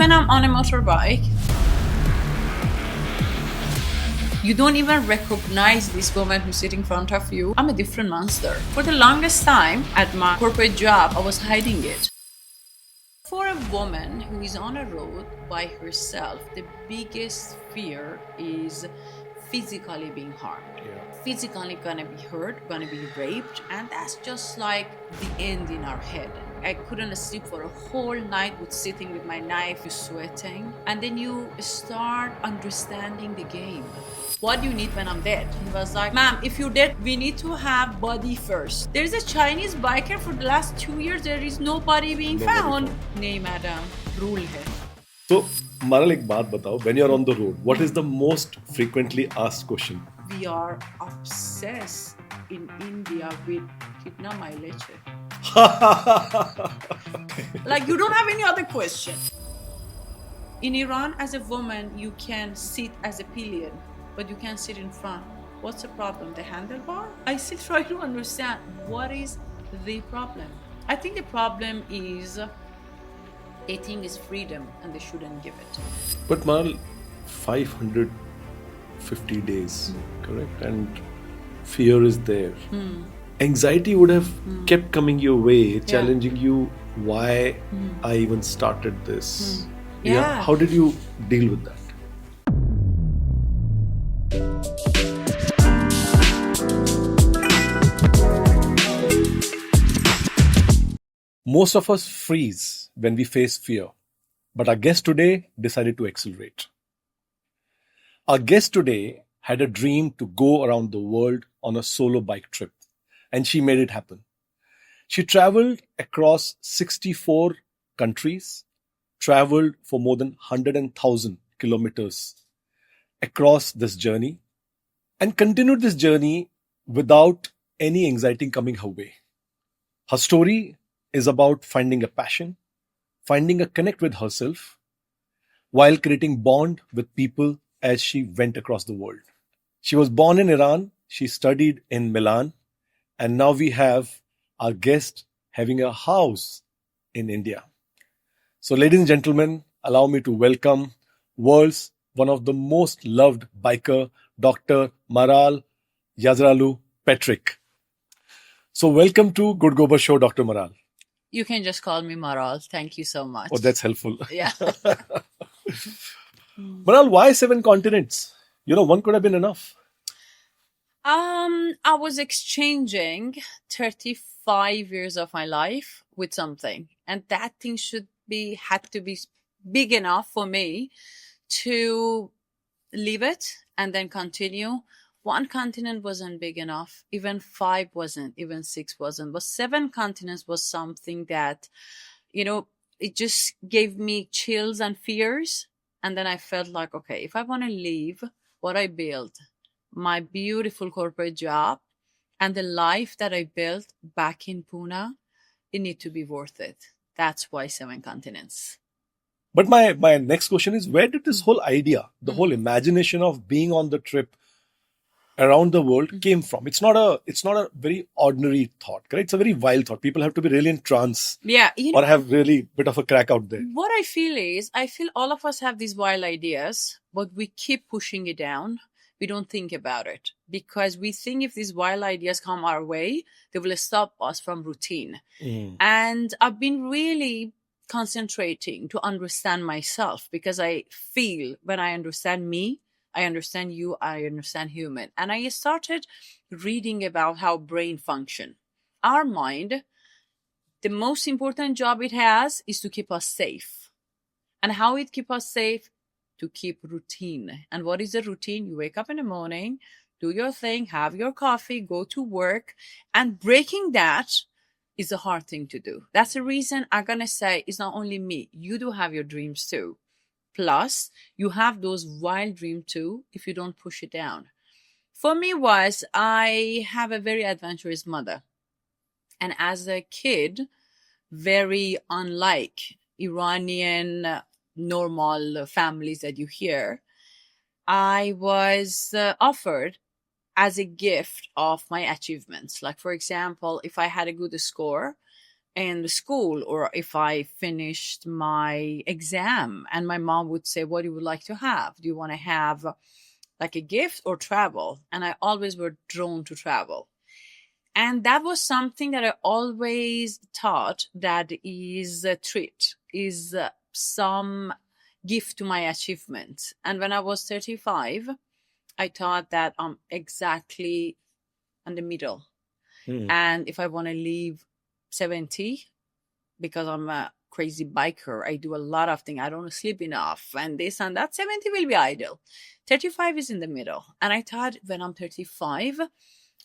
when I'm on a motorbike, you don't even recognize this woman who's sitting in front of you. I'm a different monster. For the longest time at my corporate job, I was hiding it. For a woman who is on a road by herself, the biggest fear is physically being harmed. Physically gonna be hurt, gonna be raped, and that's just like the end in our head. I couldn't sleep for a whole night with sitting with my knife, sweating, and then you start understanding the game. What do you need when I'm dead? He was like, ma'am, if you're dead, we need to have body first. There's a Chinese biker for the last 2 years, there is no body being found. Nahi madam, rule hai. So, Maral, ek baat batao, when you're on the road, what is the most frequently asked question? We are obsessed in India with Kitna my leche. Like, you don't have any other question. In Iran, as a woman, you can sit as a pillion, but you can't sit in front. What's the problem? The handlebar? I still try to understand what is the problem. I think the problem is they think it's freedom and they shouldn't give it. But Maral, 550 days, correct? And fear is there. Anxiety would have kept coming your way, challenging you why I even started this. Yeah. How did you deal with that? Most of us freeze when we face fear, but our guest today decided to accelerate. Our guest today had a dream to go around the world on a solo bike trip, and she made it happen. She traveled across 64 countries, traveled for more than 100,000 kilometers across this journey, and continued this journey without any anxiety coming her way. Her story is about finding a passion, finding a connect with herself, while creating bond with people as she went across the world. She was born in Iran, she studied in Milan, and now we have our guest having a house in India. So, ladies and gentlemen, allow me to welcome world's one of the most loved biker, Dr. Maral Yazalu Patrick. So, welcome to Good Gobar Show, Dr. Maral. You can just call me Maral. Thank you so much. Oh, that's helpful. Yeah. Maral, why 7 continents? One could have been enough. I was exchanging 35 years of my life with something, and that thing had to be big enough for me to leave it and then continue. 1 continent wasn't big enough. Even 5 wasn't. Even 6 wasn't. But 7 continents was something that, it just gave me chills and fears. And then I felt like, okay, if I want to leave what I built, my beautiful corporate job, and the life that I built back in Pune, it need to be worth it. That's why 7 continents. But my next question is, where did this whole idea, the whole imagination of being on the trip around the world came from? It's not a very ordinary thought, correct? It's a very wild thought. People have to be really in trance, or have really bit of a crack out there. What I feel all of us have these wild ideas, but we keep pushing it down. We don't think about it because we think if these wild ideas come our way, they will stop us from routine. And I've been really concentrating to understand myself, because I feel when I understand me, I understand you, I understand human. And I started reading about how brain function. Our mind, the most important job it has is to keep us safe. And how it keep us safe? To keep routine. And what is the routine? You wake up in the morning, do your thing, have your coffee, go to work. And breaking that is a hard thing to do. That's the reason I'm going to say it's not only me. You do have your dreams too. Plus, you have those wild dreams too if you don't push it down. For me I have a very adventurous mother. And as a kid, very unlike Iranian normal families that you hear, I was offered as a gift of my achievements. Like, for example, if I had a good score, in the school, or if I finished my exam, and my mom would say, what do you like to have? Do you want to have like a gift or travel? And I always were drawn to travel. And that was something that I always thought that is a treat, is some gift to my achievement. And when I was 35, I thought that I'm exactly in the middle. And if I want to leave 70, because I'm a crazy biker, I do a lot of things, I don't sleep enough, and this and that, 70 will be ideal. 35 is in the middle. And I thought, when I'm 35,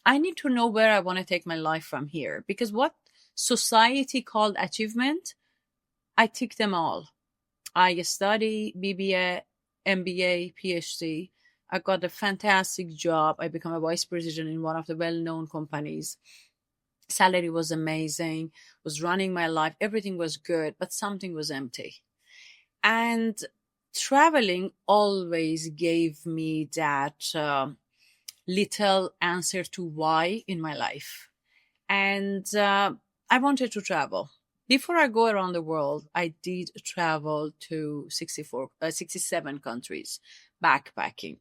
I need to know where I want to take my life from here, because what society called achievement, I tick them all. I study BBA, MBA, PhD. I got a fantastic job. I became a vice president in one of the well-known companies. Salary was amazing, was running my life. Everything was good, but something was empty. And traveling always gave me that little answer to why in my life. And I wanted to travel. Before I go around the world, I did travel to 67 countries, backpacking.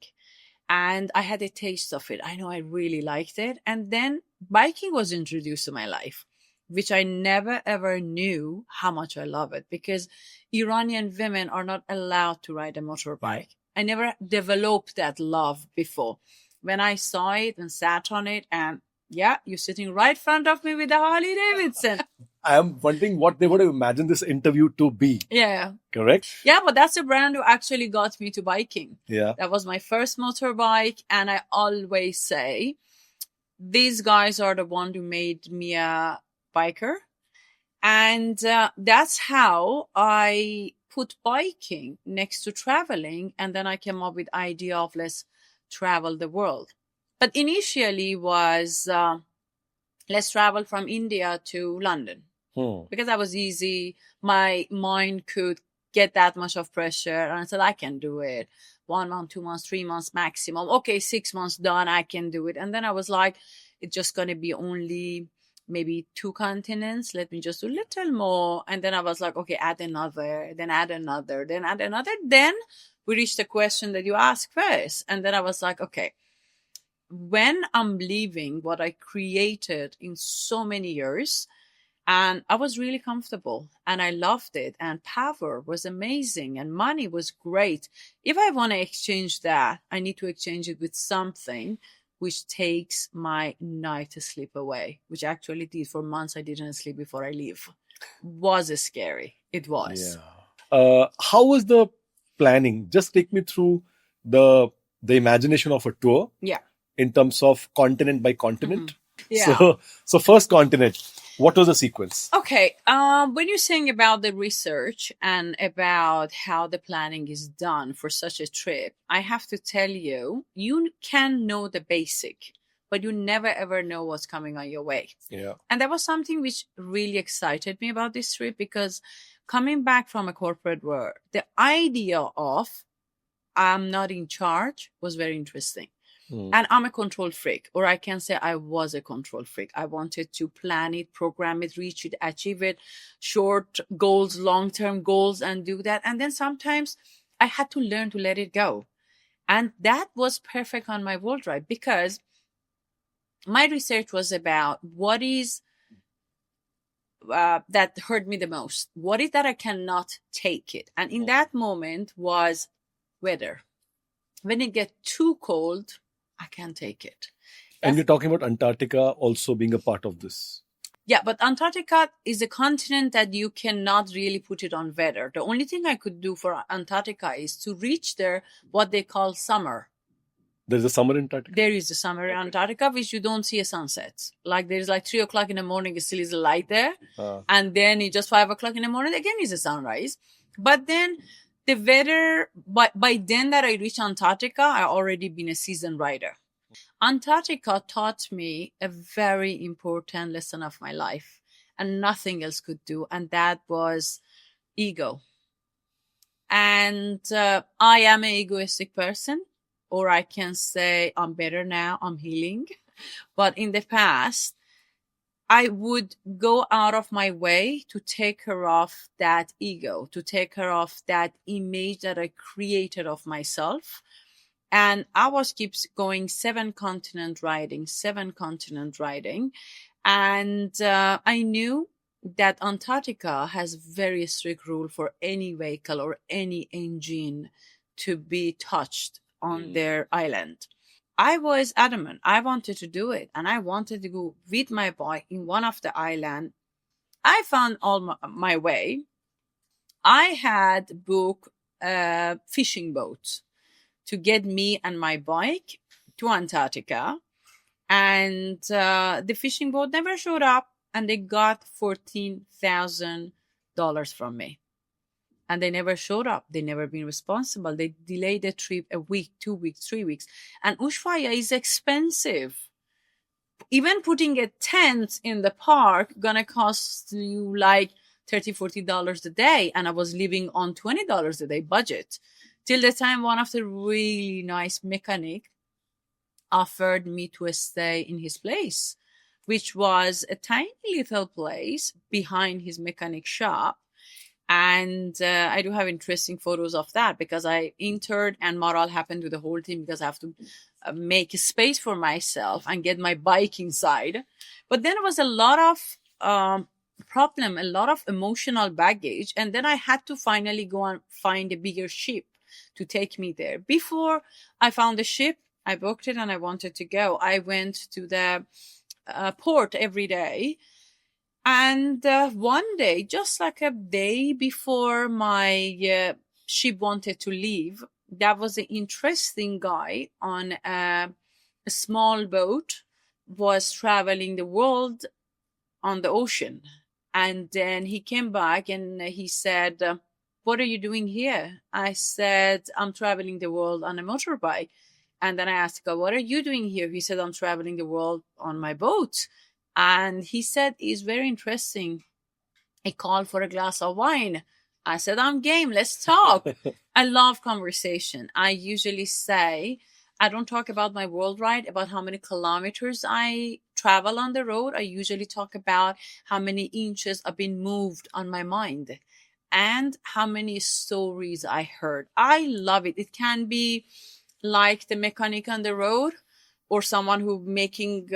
And I had a taste of it. I know I really liked it. And then biking was introduced to my life, which I never ever knew how much I love it, because Iranian women are not allowed to ride a motorbike. I never developed that love before. When I saw it and sat on it, and yeah, you're sitting right in front of me with a Harley-Davidson. I am wondering what they would have imagined this interview to be. Yeah. Correct? Yeah, but that's the brand who actually got me to biking. Yeah. That was my first motorbike. And I always say, these guys are the one who made me a biker. And that's how I put biking next to traveling. And then I came up with the idea of let's travel the world. But initially was let's travel from India to London. Because that was easy. My mind could get that much of pressure. And I said, I can do it. 1 month, 2 months, 3 months maximum. Okay, 6 months done. I can do it. And then I was like, it's just going to be only maybe 2 continents. Let me just do a little more. And then I was like, okay, add another, then add another, then add another. Then we reached the question that you asked first. And then I was like, okay, when I'm leaving what I created in so many years, and I was really comfortable and I loved it, and power was amazing and money was great. If I want to exchange that, I need to exchange it with something which takes my night to sleep away, which actually did. For months I didn't sleep before I leave. Was scary. It was. Yeah. How was the planning? Just take me through the imagination of a tour. Yeah. In terms of continent by continent. Yeah. So first continent, what was the sequence? Okay. When you're saying about the research and about how the planning is done for such a trip, I have to tell you, you can know the basic, but you never ever know what's coming on your way. Yeah. And that was something which really excited me about this trip, because coming back from a corporate world, the idea of I'm not in charge was very interesting. And I'm a control freak, or I can say I was a control freak. I wanted to plan it, program it, reach it, achieve it, short goals, long-term goals, and do that. And then sometimes I had to learn to let it go. And that was perfect on my world ride, because my research was about what is that hurt me the most. What is that I cannot take it? And in that moment was weather. When it gets too cold, I can't take it. And you're talking about Antarctica also being a part of this. Yeah, but Antarctica is a continent that you cannot really put it on weather. The only thing I could do for Antarctica is to reach there what they call summer. There's a summer in Antarctica? There is a summer in Antarctica, which you don't see a sunset. Like there's like 3 o'clock in the morning, it still is a light there. And then it's just 5 o'clock in the morning, again is a sunrise. But then the weather, by then that I reached Antarctica, I already been a seasoned rider. Antarctica taught me a very important lesson of my life, and nothing else could do. And that was ego. And I am an egoistic person, or I can say I'm better now, I'm healing. But in the past, I would go out of my way to take care of that ego, to take care of that image that I created of myself. And I was keeps going 7 continent riding. And I knew that Antarctica has very strict rule for any vehicle or any engine to be touched on their island. I was adamant. I wanted to do it, and I wanted to go with my bike in one of the island. I found all my way. I had booked a fishing boat to get me and my bike to Antarctica, and the fishing boat never showed up, and they got $14,000 from me. And they never showed up. They never been responsible. They delayed the trip a week, 2 weeks, 3 weeks. And Ushuaia is expensive. Even putting a tent in the park gonna cost you like $30-$40 a day. And I was living on $20 a day budget. Till the time one of the really nice mechanic offered me to stay in his place, which was a tiny little place behind his mechanic shop. And I do have interesting photos of that because I entered and Maral happened to the whole team because I have to make a space for myself and get my bike inside. But then it was a lot of problem, a lot of emotional baggage. And then I had to finally go and find a bigger ship to take me there. Before I found the ship, I booked it and I wanted to go. I went to the port every day. And one day, just like a day before my ship wanted to leave, there was an interesting guy on a small boat, was traveling the world on the ocean. And then he came back and he said, what are you doing here? I said, I'm traveling the world on a motorbike. And then I asked him, what are you doing here? He said, I'm traveling the world on my boat. And he said, it's very interesting. He called for a glass of wine. I said, I'm game. Let's talk. I love conversation. I usually say, I don't talk about my world ride, about how many kilometers I travel on the road. I usually talk about how many inches I've been moved on my mind and how many stories I heard. I love it. It can be like the mechanic on the road, or someone who making,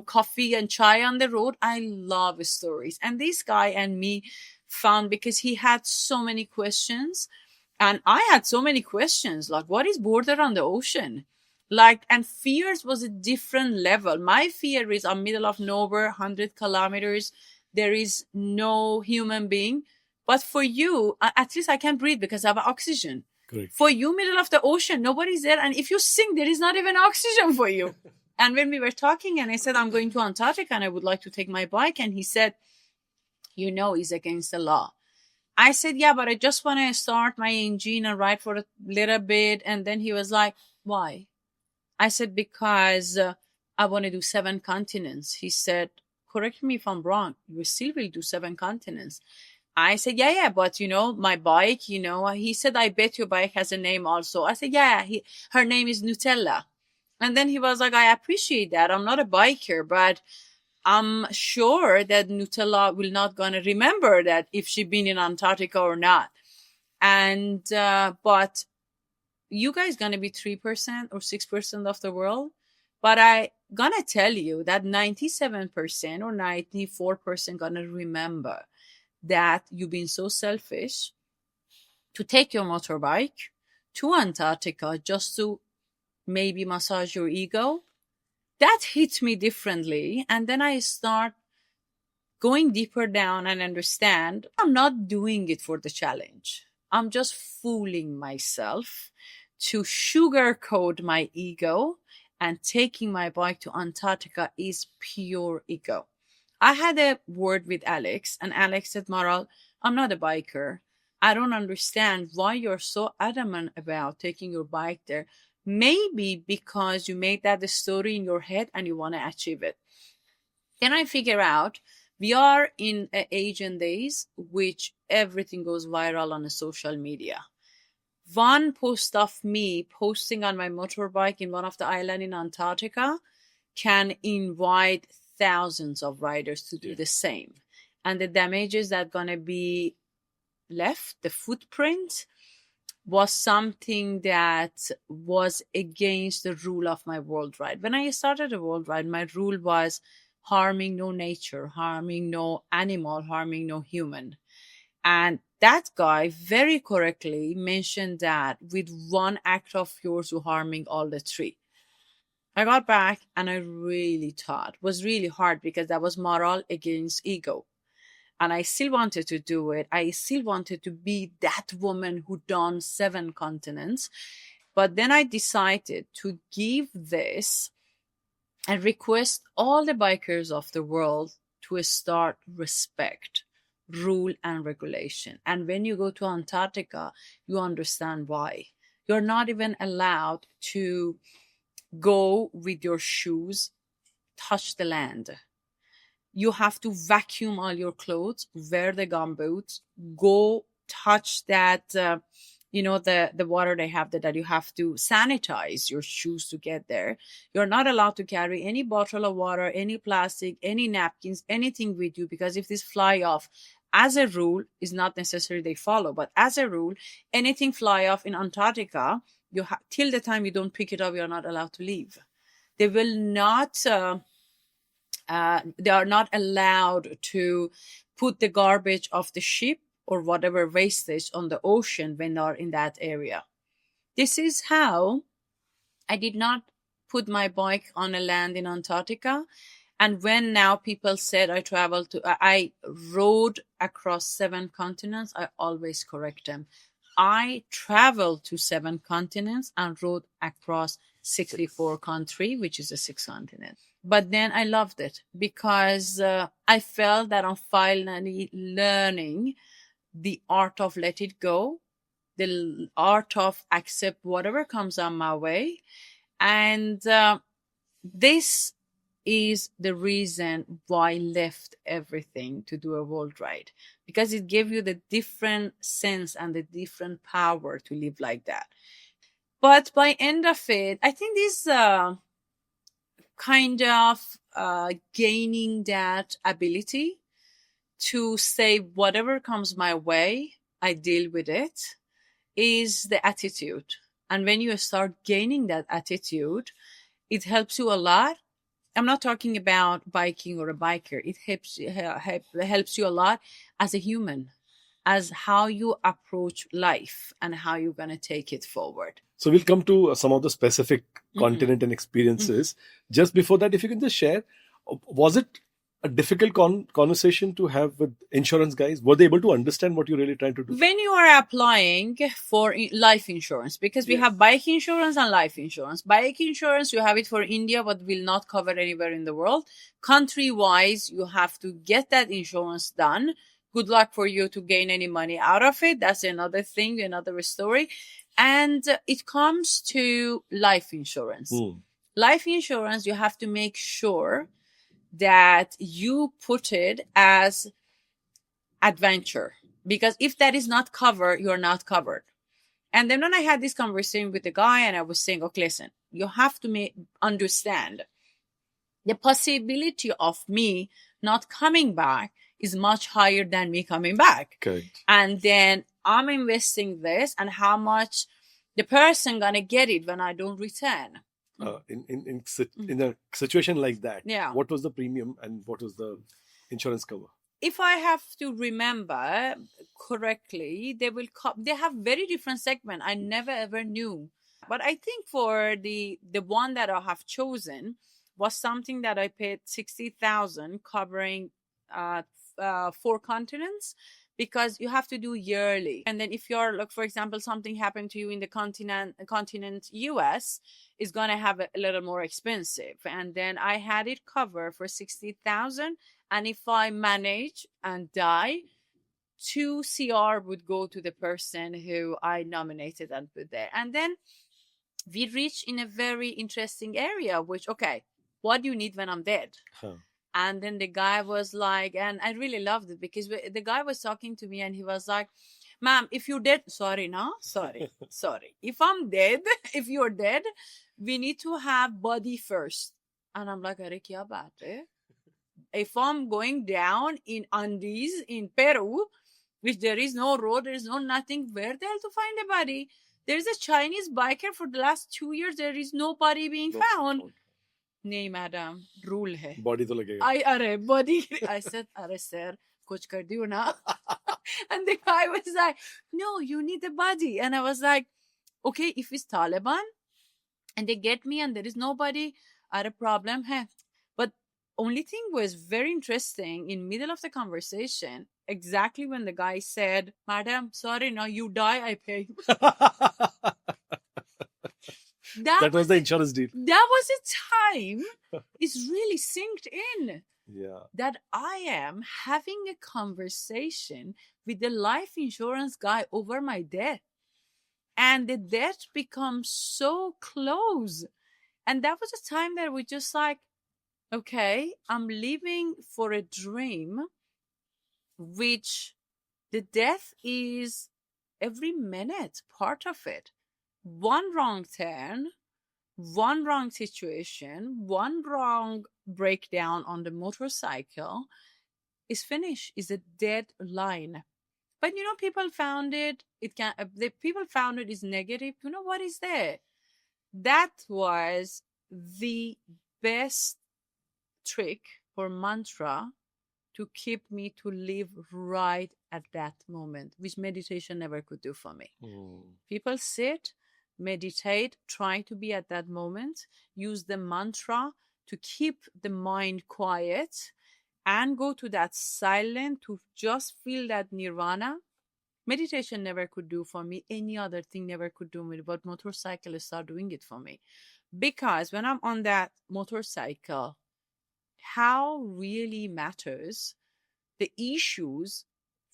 coffee and chai on the road. I love stories. And this guy and me found, because he had so many questions and I had so many questions, like what is border on the ocean? Like, and fears was a different level. My fear is I'm middle of nowhere, 100 kilometers. There is no human being. But for you, at least I can breathe because I have oxygen. Correct. For you, middle of the ocean, nobody's there. And if you sink, there is not even oxygen for you. And when we were talking and I said, I'm going to Antarctica and I would like to take my bike. And he said, it's against the law. I said, yeah, but I just want to start my engine and ride for a little bit. And then he was like, why? I said, because I want to do 7 continents. He said, correct me if I'm wrong. You still will do 7 continents. I said, yeah, but my bike, he said, I bet your bike has a name also. I said, yeah, her name is Nutella. And then he was like, I appreciate that. I'm not a biker, but I'm sure that Nutella will not going to remember that if she been in Antarctica or not. And, but you guys going to be 3% or 6% of the world. But I going to tell you that 97% or 94% going to remember that you've been so selfish to take your motorbike to Antarctica just to maybe massage your ego. That hit me differently. And then I start going deeper down and understand I'm not doing it for the challenge. I'm just fooling myself to sugarcoat my ego, and taking my bike to Antarctica is pure ego. I had a word with Alex, and Alex said, Maral, I'm not a biker. I don't understand why you're so adamant about taking your bike there. Maybe because you made that the story in your head and you want to achieve it. Then I figure out we are in an age and days which everything goes viral on the social media. One post of me posting on my motorbike in one of the islands in Antarctica can invite thousands of riders to do the same. And the damages that going to be left, the footprint, was something that was against the rule of my world ride. When I started a world ride, my rule was harming no nature, harming no animal, harming no human. And that guy very correctly mentioned that with one act of yours, you're harming all the three. I got back and I really thought it was really hard because that was moral against ego. And I still wanted to do it. I still wanted to be that woman who done 7 continents. But then I decided to give this and request all the bikers of the world to start respect, rule, and regulation. And when you go to Antarctica, you understand why. You're not even allowed to go with your shoes, touch the land. You have to vacuum all your clothes, wear the gumboots, go touch that, the water they have there, that you have to sanitize your shoes to get there. You're not allowed to carry any bottle of water, any plastic, any napkins, anything with you, because if this fly off, as a rule, is not necessary they follow, but as a rule, anything fly off in Antarctica, till the time you don't pick it up, you're not allowed to leave. They will not... they are not allowed to put the garbage of the ship or whatever wastage on the ocean when they are in that area. This is how I did not put my bike on a land in Antarctica. And when now people said I rode across 7 continents, I always correct them. I traveled to 7 continents and rode across 64 countries, which is the 6th continent. But then I loved it because I felt that I'm finally learning the art of let it go, the art of accept whatever comes on my way. And this is the reason why I left everything to do a world ride, because it gave you the different sense and the different power to live like that. But by end of it, I think this kind of gaining that ability to say whatever comes my way, I deal with it, is the attitude. And when you start gaining that attitude, it helps you a lot. I'm not talking about biking or a biker. It helps you a lot as a human, as how you approach life and how you're going to take it forward. So we'll come to some of the specific continent and experiences. Just before that, if you can just share, was it a difficult conversation to have with insurance guys? Were they able to understand what you're really trying to do? When you are applying for life insurance, because we have bike insurance and life insurance. Bike insurance, you have it for India, but will not cover anywhere in the world. Country-wise, you have to get that insurance done. Good luck for you to gain any money out of it. That's another thing, another story. And it comes to life insurance. Life insurance, you have to make sure that you put it as adventure, because if that is not covered, you're not covered. And then when I had this conversation with the guy and I was saying, okay, listen, you have to understand the possibility of me not coming back is much higher than me coming back. Okay. And then I'm investing this, and how much the person gonna get it when I don't return. In a situation like that, what was the premium and what was the insurance cover? If I have to remember correctly, they have very different segments. I never ever knew. But I think for the one that I have chosen was something that I paid $60,000 covering 4 continents, because you have to do yearly. And then if you're, like, for example, something happened to you in the continent US, is going to have a little more expensive. And then I had it covered for $60,000. And if I manage and die, 2 CR would go to the person who I nominated and put there. And then we reached in a very interesting area, which, okay, what do you need when I'm dead? And then the guy was like, and I really loved it, because the guy was talking to me and he was like, ma'am, if you're dead, sorry. If I'm dead, if you're dead, we need to have body first. And I'm like, Are kya baat hai? if I'm going down in Andes in Peru, which there is no road, there is no nothing, where the hell to find a body? There's a Chinese biker for the last 2 years. There is no body being found. नहीं madam rule है body तो लगेगा I अरे body I said अरे sir कुछ कर दियो ना and the guy was like no you need the body and I was like okay if it's Taliban and they get me and there is nobody are a problem hai but only thing was very interesting in middle of the conversation exactly when the guy said madam sorry no you die I pay that was the insurance deal. That was a time it's really synced in. Yeah. That I am having a conversation with the life insurance guy over my death. And the death becomes so close. And that was a time that we just like, okay, I'm living for a dream, which the death is every minute part of it. One wrong turn, one wrong situation, one wrong breakdown on the motorcycle is finished, is a dead line. But you know, people found it, people found it is negative. You know what is there? That was the best trick or mantra to keep me to live right at that moment, which meditation never could do for me. People sit, meditate, try to be at that moment, use the mantra to keep the mind quiet and go to that silent to just feel that nirvana. Meditation never could do for me. Any other thing never could do me, but motorcycle start doing it for me. Because when I'm on that motorcycle, how really matters the issues,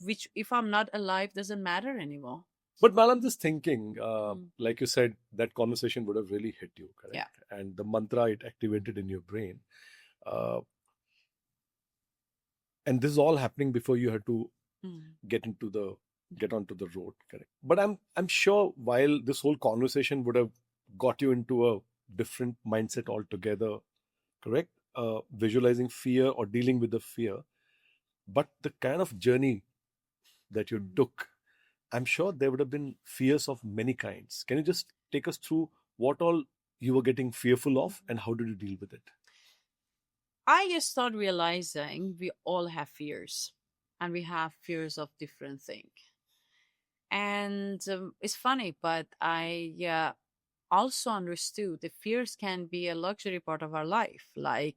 which if I'm not alive doesn't matter anymore. But Mal, I'm just thinking, like you said, that conversation would have really hit you, correct? Yeah. And the mantra it activated in your brain. And this is all happening before you had to get onto the road, correct? But I'm sure while this whole conversation would have got you into a different mindset altogether, correct? Visualizing fear or dealing with the fear, but the kind of journey that you took, I'm sure there would have been fears of many kinds. Can you just take us through what all you were getting fearful of and how did you deal with it? I just started realizing we all have fears and we have fears of different things. And it's funny, but I also understood the fears can be a luxury part of our life. Like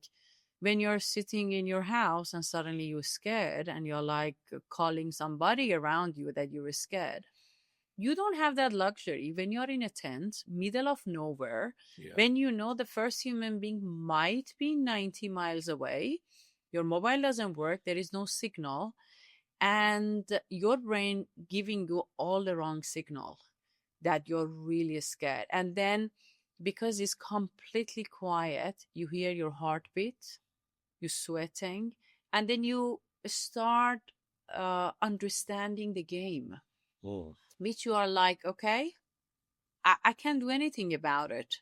when you're sitting in your house and suddenly you're scared and you're like calling somebody around you that you were scared. You don't have that luxury when you're in a tent, middle of nowhere, when you know the first human being might be 90 miles away, your mobile doesn't work, there is no signal, and your brain giving you all the wrong signal that you're really scared. And then because it's completely quiet, you hear your heartbeat, you're sweating, and then you start understanding the game, which you are like, okay, I can't do anything about it.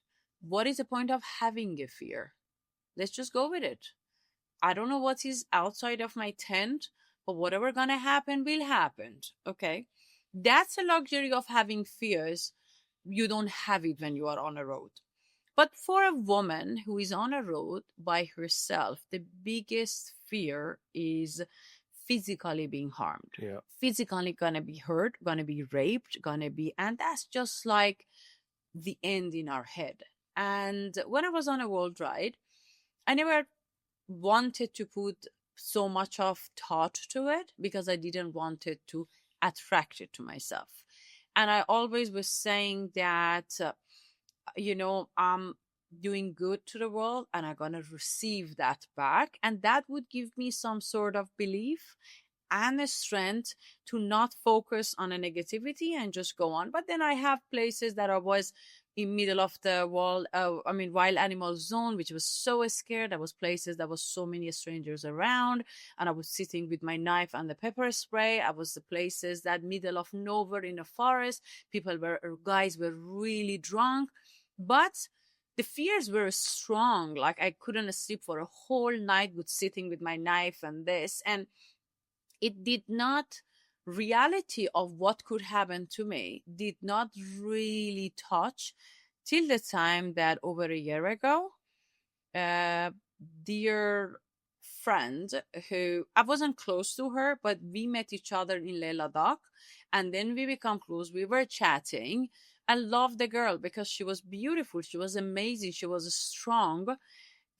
What is the point of having a fear? Let's just go with it. I don't know what is outside of my tent, but whatever gonna happen will happen. Okay, that's a luxury of having fears. You don't have it when you are on a road. But for a woman who is on a road by herself, the biggest fear is physically being harmed. Physically gonna be hurt, gonna be raped, and that's just like the end in our head. And when I was on a world ride, I never wanted to put so much of thought to it because I didn't want it to attract it to myself. And I always was saying that, I'm doing good to the world and I'm going to receive that back. And that would give me some sort of belief and a strength to not focus on a negativity and just go on. But then I have places that I was in middle of the wild animal zone, which was so scared. There was places that was so many strangers around, and I was sitting with my knife and the pepper spray. I was the places that middle of nowhere in a forest. Guys were really drunk. But the fears were strong. Like I couldn't sleep for a whole night with sitting with my knife and this. And it did not, reality of what could happen to me did not really touch till the time that over a year ago, dear friend who I wasn't close to her, but we met each other in Leh Ladakh, and then we become close. We were chatting. I loved the girl because she was beautiful. She was amazing. She was strong.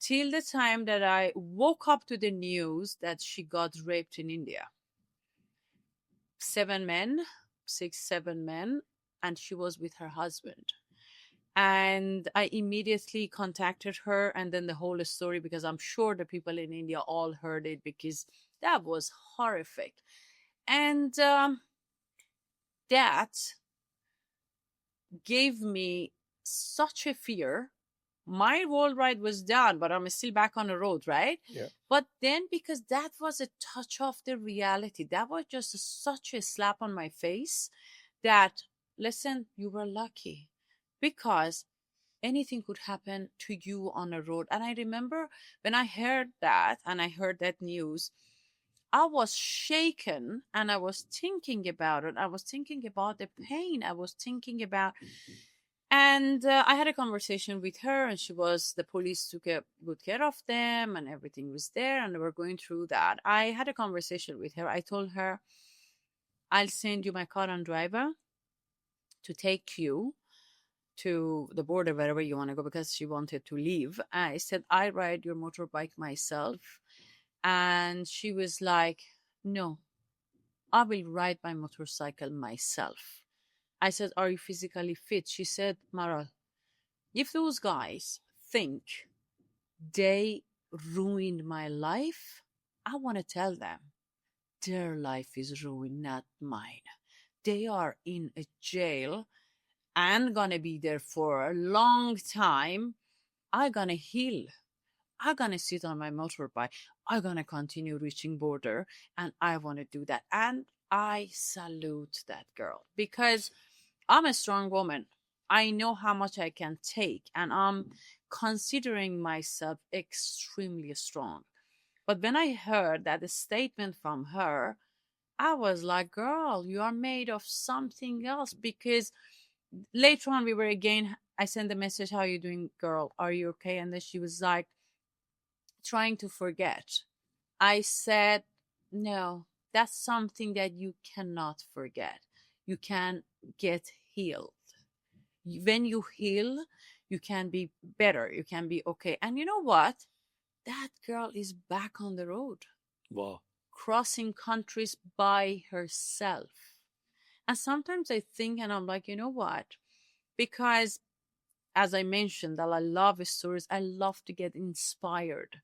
Till the time that I woke up to the news that she got raped in India. 7 men, 6, 7 men, and she was with her husband. And I immediately contacted her, and then the whole story, because I'm sure the people in India all heard it, because that was horrific. And that gave me such a fear. My whole ride was done, but I'm still back on the road, right? Yeah. But then, because that was a touch of the reality, that was just such a slap on my face that, listen, you were lucky, because anything could happen to you on a road. And I remember when I heard that, and I heard that news, I was shaken, and I was thinking about it. I was thinking about the pain. I was thinking about, and I had a conversation with her, and the police took good care of them, and everything was there, and they were going through that. I had a conversation with her. I told her, I'll send you my car and driver to take you to the border, wherever you want to go, because she wanted to leave. I said, I ride your motorbike myself. And she was like, no, I will ride my motorcycle myself. I said, are you physically fit? She said, Maral, if those guys think they ruined my life, I want to tell them their life is ruined, not mine. They are in a jail and gonna be there for a long time. I'm gonna heal. I'm gonna sit on my motorbike. I'm gonna continue reaching border, and I want to do that. And I salute that girl, because I'm a strong woman. I know how much I can take, and I'm considering myself extremely strong. But when I heard that statement from her, I was like, girl, you are made of something else. Because later on, I sent a message, how are you doing, girl? Are you okay? And then she was like, trying to forget. I said, no, that's something that you cannot forget. You can get healed. When you heal, you can be better. You can be okay. And you know what? That girl is back on the road. Wow. Crossing countries by herself. And sometimes I think, and I'm like, you know what? Because as I mentioned, that I love stories, I love to get inspired.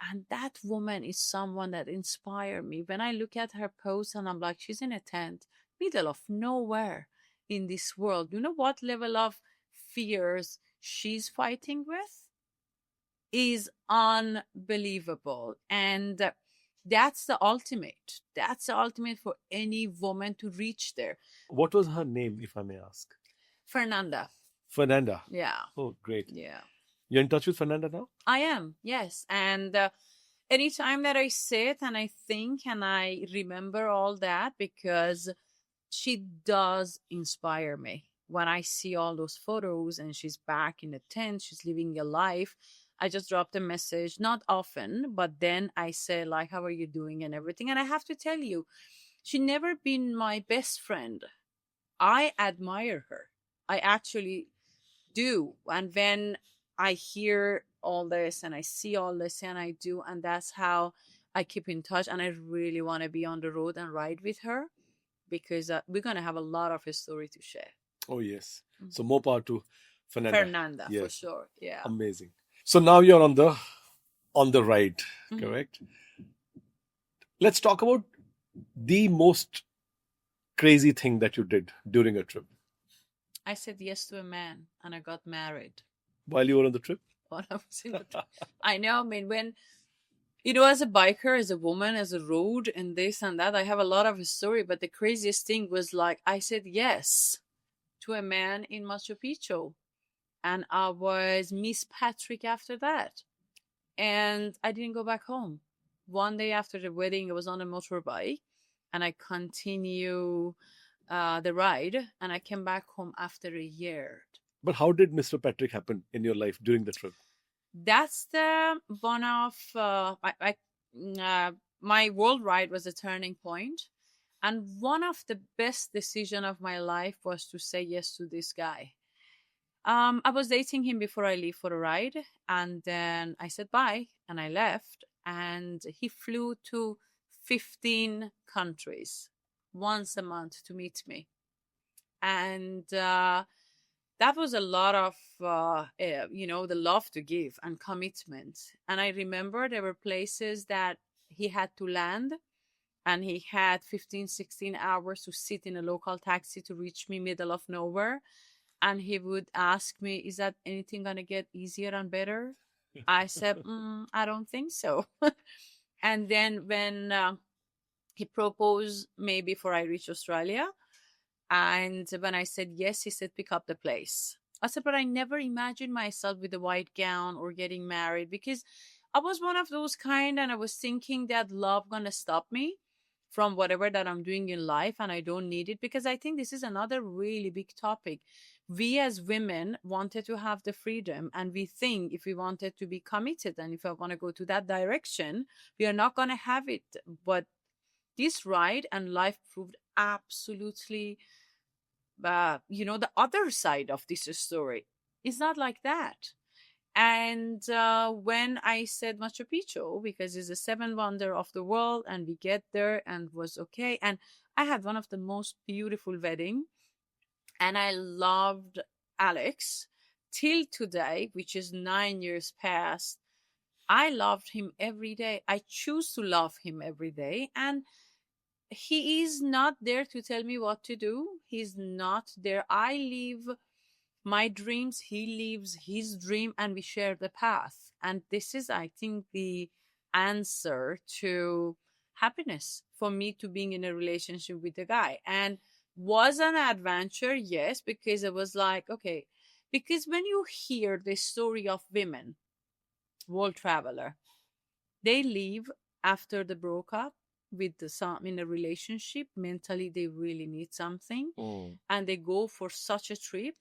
And that woman is someone that inspired me. When I look at her post, and I'm like, she's in a tent, middle of nowhere in this world. You know what level of fears she's fighting with? Is unbelievable. And that's the ultimate. That's the ultimate for any woman to reach there. What was her name, if I may ask? Fernanda. Fernanda. Yeah. Oh, great. Yeah. You're in touch with Fernanda now? I am, yes. And anytime that I sit and I think and I remember all that, because she does inspire me. When I see all those photos and she's back in the tent, she's living a life, I just dropped a message, not often, but then I say, like, how are you doing and everything. And I have to tell you, she never been my best friend. I admire her. I actually do. And when I hear all this and I see all this, and I do, and that's how I keep in touch. And I really want to be on the road and ride with her, because we're going to have a lot of her story to share. Oh, yes. So more power to Fernanda, yes. for sure. Yeah. Amazing. So now you're on the ride, correct? Let's talk about the most crazy thing that you did during a trip. I said yes to a man, and I got married. While you were on the trip? While I was in the trip. I know. I mean, when, as a biker, as a woman, as a road, and this and that, I have a lot of a story. But the craziest thing was, like, I said yes to a man in Machu Picchu. And I was Miss Patrick after that. And I didn't go back home. One day after the wedding, I was on a motorbike and I continue the ride, and I came back home after a year. But how did Mr. Patrick happen in your life during the trip? That's the one of my world ride was a turning point, and one of the best decision of my life was to say yes to this guy. I was dating him before I leave for a ride, and then I said bye and I left, and he flew to 15 countries once a month to meet me. And that was a lot of, the love to give and commitment. And I remember there were places that he had to land, and he had 15, 16 hours to sit in a local taxi to reach me middle of nowhere. And he would ask me, is that anything going to get easier and better? I said, I don't think so. And then when he proposed me before I reached Australia, and when I said yes, he said, pick up the place. I said, but I never imagined myself with a white gown or getting married, because I was one of those kind, and I was thinking that love going to stop me from whatever that I'm doing in life, and I don't need it, because I think this is another really big topic. We as women wanted to have the freedom, and we think if we wanted to be committed and if I want to go to that direction, we are not going to have it. But this ride and life proved absolutely, the other side of this story. It's not like that. And when I said Machu Picchu, because it's a seven wonder of the world, and we get there and was okay. And I had one of the most beautiful wedding, and I loved Alex till today, which is 9 years past. I loved him every day. I choose to love him every day. And he is not there to tell me what to do. He's not there. I live my dreams, he lives his dream, and we share the path. And this is, I think, the answer to happiness for me, to being in a relationship with a guy. And was an adventure, yes, because it was like, okay, because when you hear the story of women, world traveler, they leave after they broke up with some in a relationship. Mentally, they really need something, and they go for such a trip.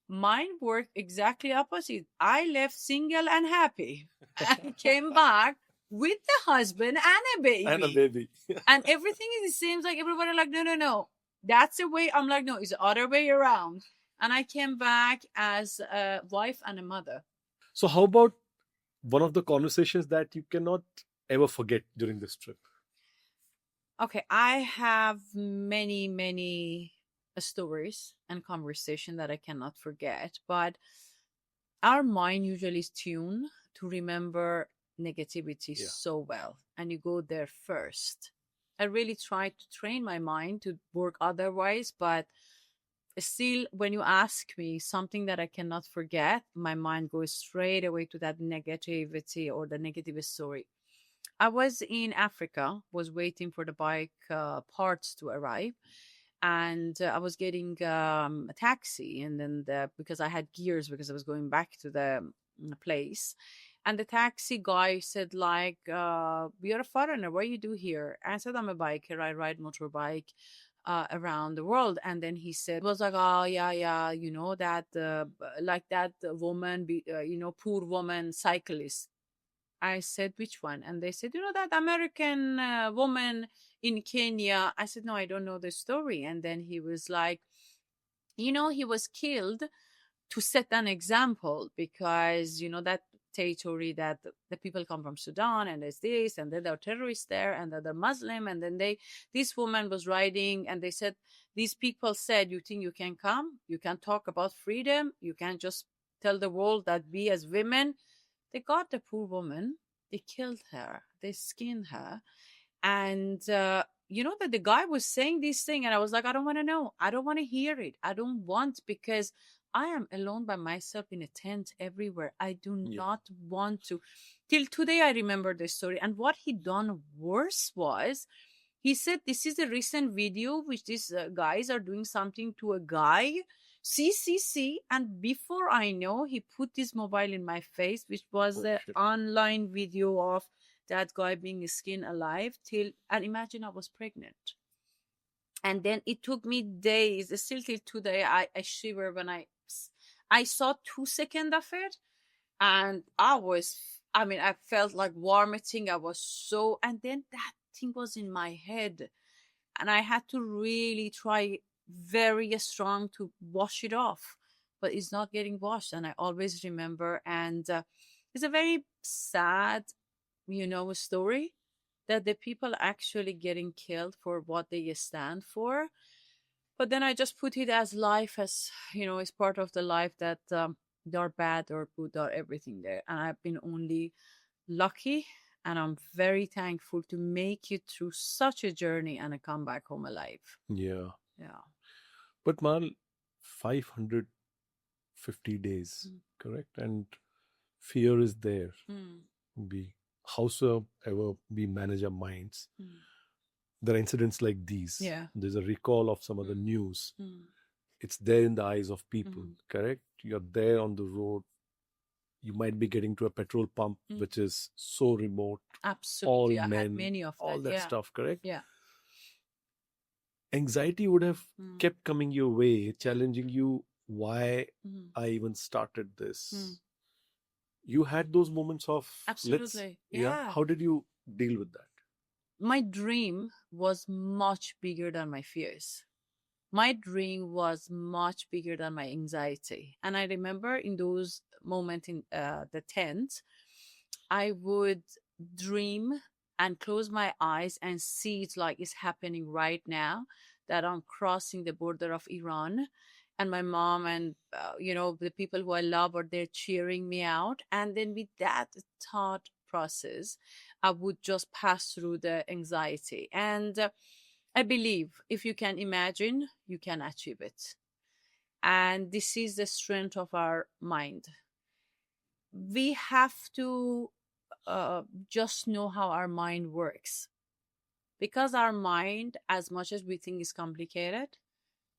Mine worked exactly opposite. I left single and happy and came back with the husband and a baby. And a baby. And everything is, it seems like everybody like, no. That's the way. I'm like, no, it's the other way around. And I came back as a wife and a mother. So how about one of the conversations that you cannot ever forget during this trip? Okay, I have many stories and conversation that I cannot forget, but our mind usually is tuned to remember negativity so well, and you go there first. I really try to train my mind to work otherwise, but still, when you ask me something that I cannot forget, my mind goes straight away to that negativity or the negative story. I was in Africa, was waiting for the bike parts to arrive, and I was getting a taxi, and then because I had gears, because I was going back to the place, and the taxi guy said like, "You're a foreigner. What do you do here?" I said, "I'm a biker. I ride motorbike around the world." And then he said, was like, "Oh yeah, you know that like that woman, poor woman cyclist." I said, "Which one?" And they said, "You know that American woman in Kenya." I said, "No, I don't know the story." And then he was like, he was killed to set an example, because, that territory that the people come from Sudan, and there's this, and then there are terrorists there, and they're Muslim. And then this woman was riding, and they said, these people said, you think you can come? You can talk about freedom? You can just tell the world that we as women. They got the poor woman, they killed her, they skinned her. And, that the guy was saying this thing, and I was like, I don't want to know. I don't want to hear it. I don't want, because I am alone by myself in a tent everywhere. I do not want to. Till today, I remember the story. And what he done worse was, he said, this is a recent video which these guys are doing something to a guy See. And before I know, he put this mobile in my face, which was the online video of that guy being skinned alive and imagine I was pregnant. And then it took me days, still till today, I shiver when I saw 2 seconds of it. And I felt like vomiting. And then that thing was in my head. And I had to really try very strong to wash it off. But it's not getting washed. And I always remember. And it's a very sad, story that the people actually getting killed for what they stand for. But then I just put it as life, as it's part of the life that they're bad or good or everything there. And I've been only lucky, and I'm very thankful to make it through such a journey and I come back home alive. Yeah. Yeah. But Mal, 550 days, correct? And fear is there. Howsoever we manage our minds, there are incidents like these. Yeah. There's a recall of some of the news. It's there in the eyes of people, correct? You're there on the road. You might be getting to a petrol pump, which is so remote. Absolutely. All I men, had many of all that stuff, correct? Yeah. Anxiety would have kept coming your way, challenging you why I even started this. You had those moments of absolutely. Yeah. How did you deal with that? My dream was much bigger than my fears. My dream was much bigger than my anxiety. And I remember in those moments in the tent, I would dream and close my eyes and see it like it's happening right now, that I'm crossing the border of Iran. And my mom and, the people who I love are there cheering me out. And then with that thought process, I would just pass through the anxiety. And I believe if you can imagine, you can achieve it. And this is the strength of our mind. We have to just know how our mind works. Because our mind, as much as we think is complicated,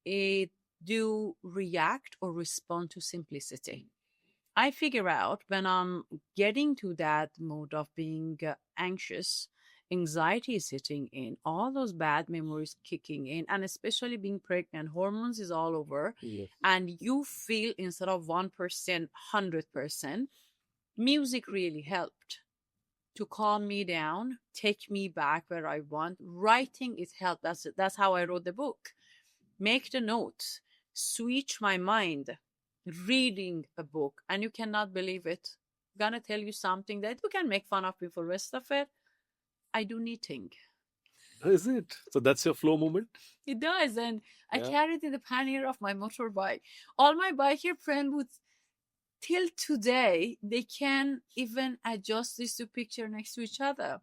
it do react or respond to simplicity. I figure out when I'm getting to that mode of being anxious, anxiety is sitting in, all those bad memories kicking in, and especially being pregnant, hormones is all over. Yes. And you feel instead of 1%, 100%, music really helped to calm me down, take me back where I want. Writing it helped. That's how I wrote the book. Make the notes, switch my mind, reading a book, and you cannot believe it. I'm gonna tell you something that you can make fun of me for the rest of it. I do knitting. Is it? So that's your flow moment? It does, and I carry it in the pannier of my motorbike. All my biker friends would, till today, they can even adjust these two pictures next to each other.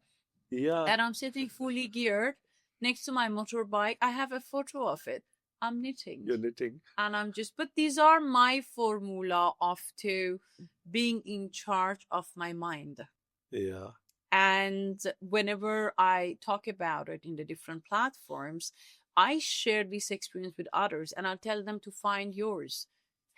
Yeah. And I'm sitting fully geared next to my motorbike. I have a photo of it. I'm knitting. You're knitting. And but these are my formula of to being in charge of my mind. Yeah. And whenever I talk about it in the different platforms, I share this experience with others and I'll tell them to find yours.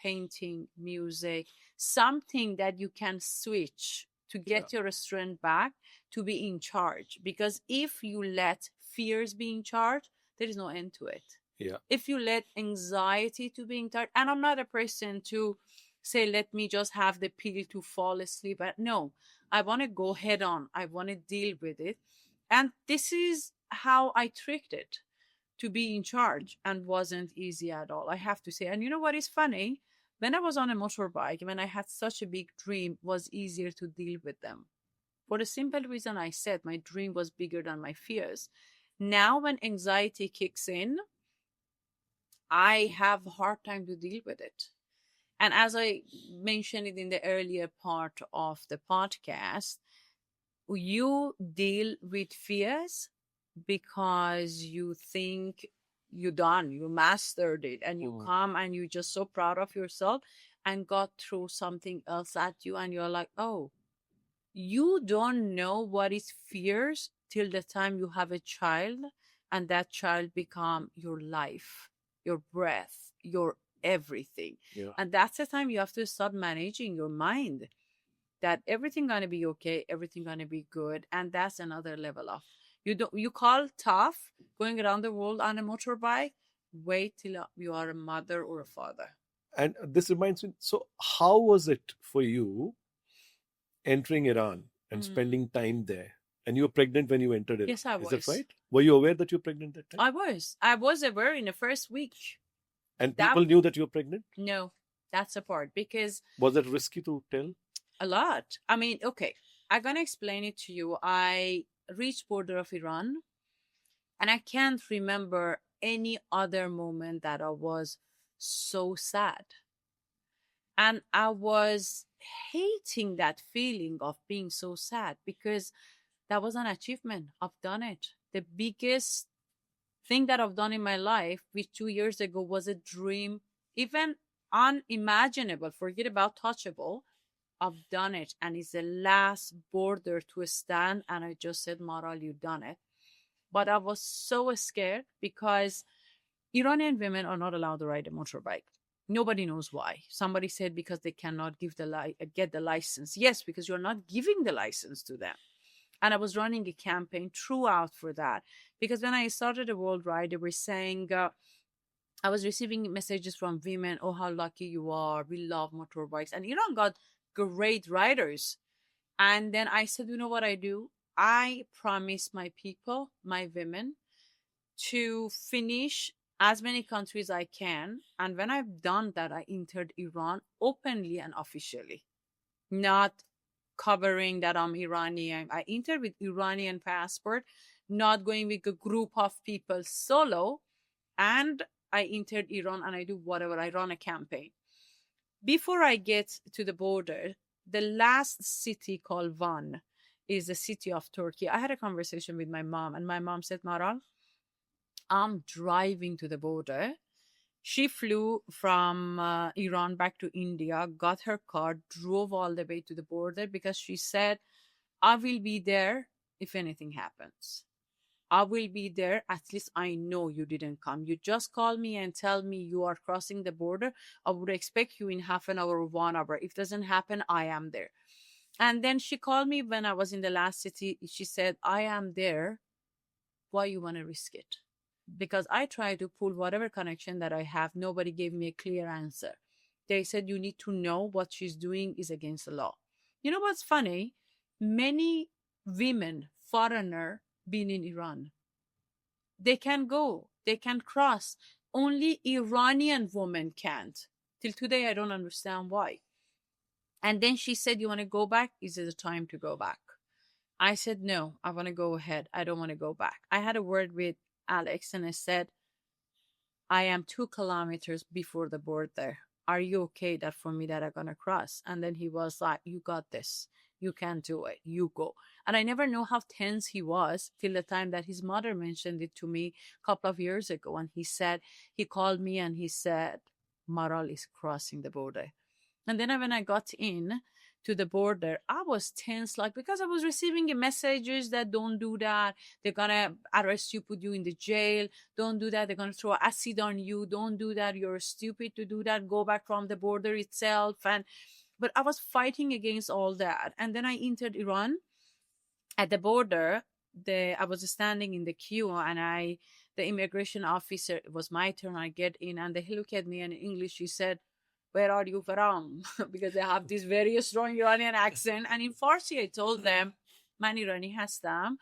Painting, music, something that you can switch to get your strength back, to be in charge. Because if you let fears be in charge, there is no end to it. Yeah. If you let anxiety to be in charge, and I'm not a person to say, let me just have the pill to fall asleep. No, I want to go head on. I want to deal with it. And this is how I tricked it to be in charge, and wasn't easy at all, I have to say. And you know what is funny? When I was on a motorbike, when I had such a big dream, it was easier to deal with them. For the simple reason I said, my dream was bigger than my fears. Now when anxiety kicks in, I have a hard time to deal with it. And as I mentioned it in the earlier part of the podcast, you deal with fears because you think you done, you mastered it, and you come and you're just so proud of yourself, and God throw something else at you and you're like, oh, you don't know what is fears till the time you have a child and that child become your life, your breath, your everything. Yeah. And that's the time you have to start managing your mind, that everything gonna be okay, everything gonna be good. And that's another level of, you call tough going around the world on a motorbike. Wait till you are a mother or a father. And this reminds me, so how was it for you entering Iran and spending time there? And you were pregnant when you entered Iran. Yes, I Is that was. right? Were you aware that you were pregnant that time? I was aware in the first week. And That- people knew that you were pregnant? No, that's the part, because Was that risky to tell? a lot. I mean, okay, I'm gonna explain it to you. I reached border of Iran, and I can't remember any other moment that I was so sad. And I was hating that feeling of being so sad, because that was an achievement. I've done it. The biggest thing that I've done in my life, which 2 years ago was a dream, even unimaginable, forget about touchable. I've done it. And it's the last border to stand. And I just said, Maral, you've done it. But I was so scared, because Iranian women are not allowed to ride a motorbike. Nobody knows why. Somebody said because they cannot get the license. Yes, because you're not giving the license to them. And I was running a campaign throughout for that, because when I started the world ride, they were saying, I was receiving messages from women, oh, how lucky you are. We love motorbikes. And Iran got great riders. And then I said, you know what I do? I promise my people, my women, to finish as many countries I can. And when I've done that, I entered Iran openly and officially, not covering that I'm Iranian. I entered with Iranian passport, not going with a group of people solo. And I entered Iran and I do whatever. I run a campaign. Before I get to the border, the last city called Van is the city of Turkey. I had a conversation with my mom, and my mom said, Maral, I'm driving to the border. She flew from Iran back to India, got her car, drove all the way to the border, because she said, I will be there if anything happens. I will be there. At least I know you didn't come. You just call me and tell me you are crossing the border. I would expect you in half an hour or 1 hour. If it doesn't happen, I am there. And then she called me when I was in the last city. She said, I am there. Why you want to risk it? Because I tried to pull whatever connection that I have. Nobody gave me a clear answer. They said, you need to know what she's doing is against the law. You know what's funny? Many women, foreigner, been in Iran. They can go. They can cross. Only Iranian women can't. Till today, I don't understand why. And then she said, you want to go back? Is it the time to go back? I said, no, I want to go ahead. I don't want to go back. I had a word with Alex and I said, I am 2 kilometers before the border. Are you okay that for me that I'm going to cross? And then he was like, you got this. You can do it. You go. And I never know how tense he was till the time that his mother mentioned it to me a couple of years ago. And he called me and he said, Maral is crossing the border. And then when I got in to the border, I was tense, like, because I was receiving messages that don't do that. They're going to arrest you, put you in the jail. Don't do that. They're going to throw acid on you. Don't do that. You're stupid to do that. Go back from the border itself. But I was fighting against all that. And then I entered Iran. At the border, I was standing in the queue and the immigration officer, it was my turn. I get in and they look at me and in English, she said, where are you from? Because they have this very strong Iranian accent. And in Farsi, I told them, man Irani hastam.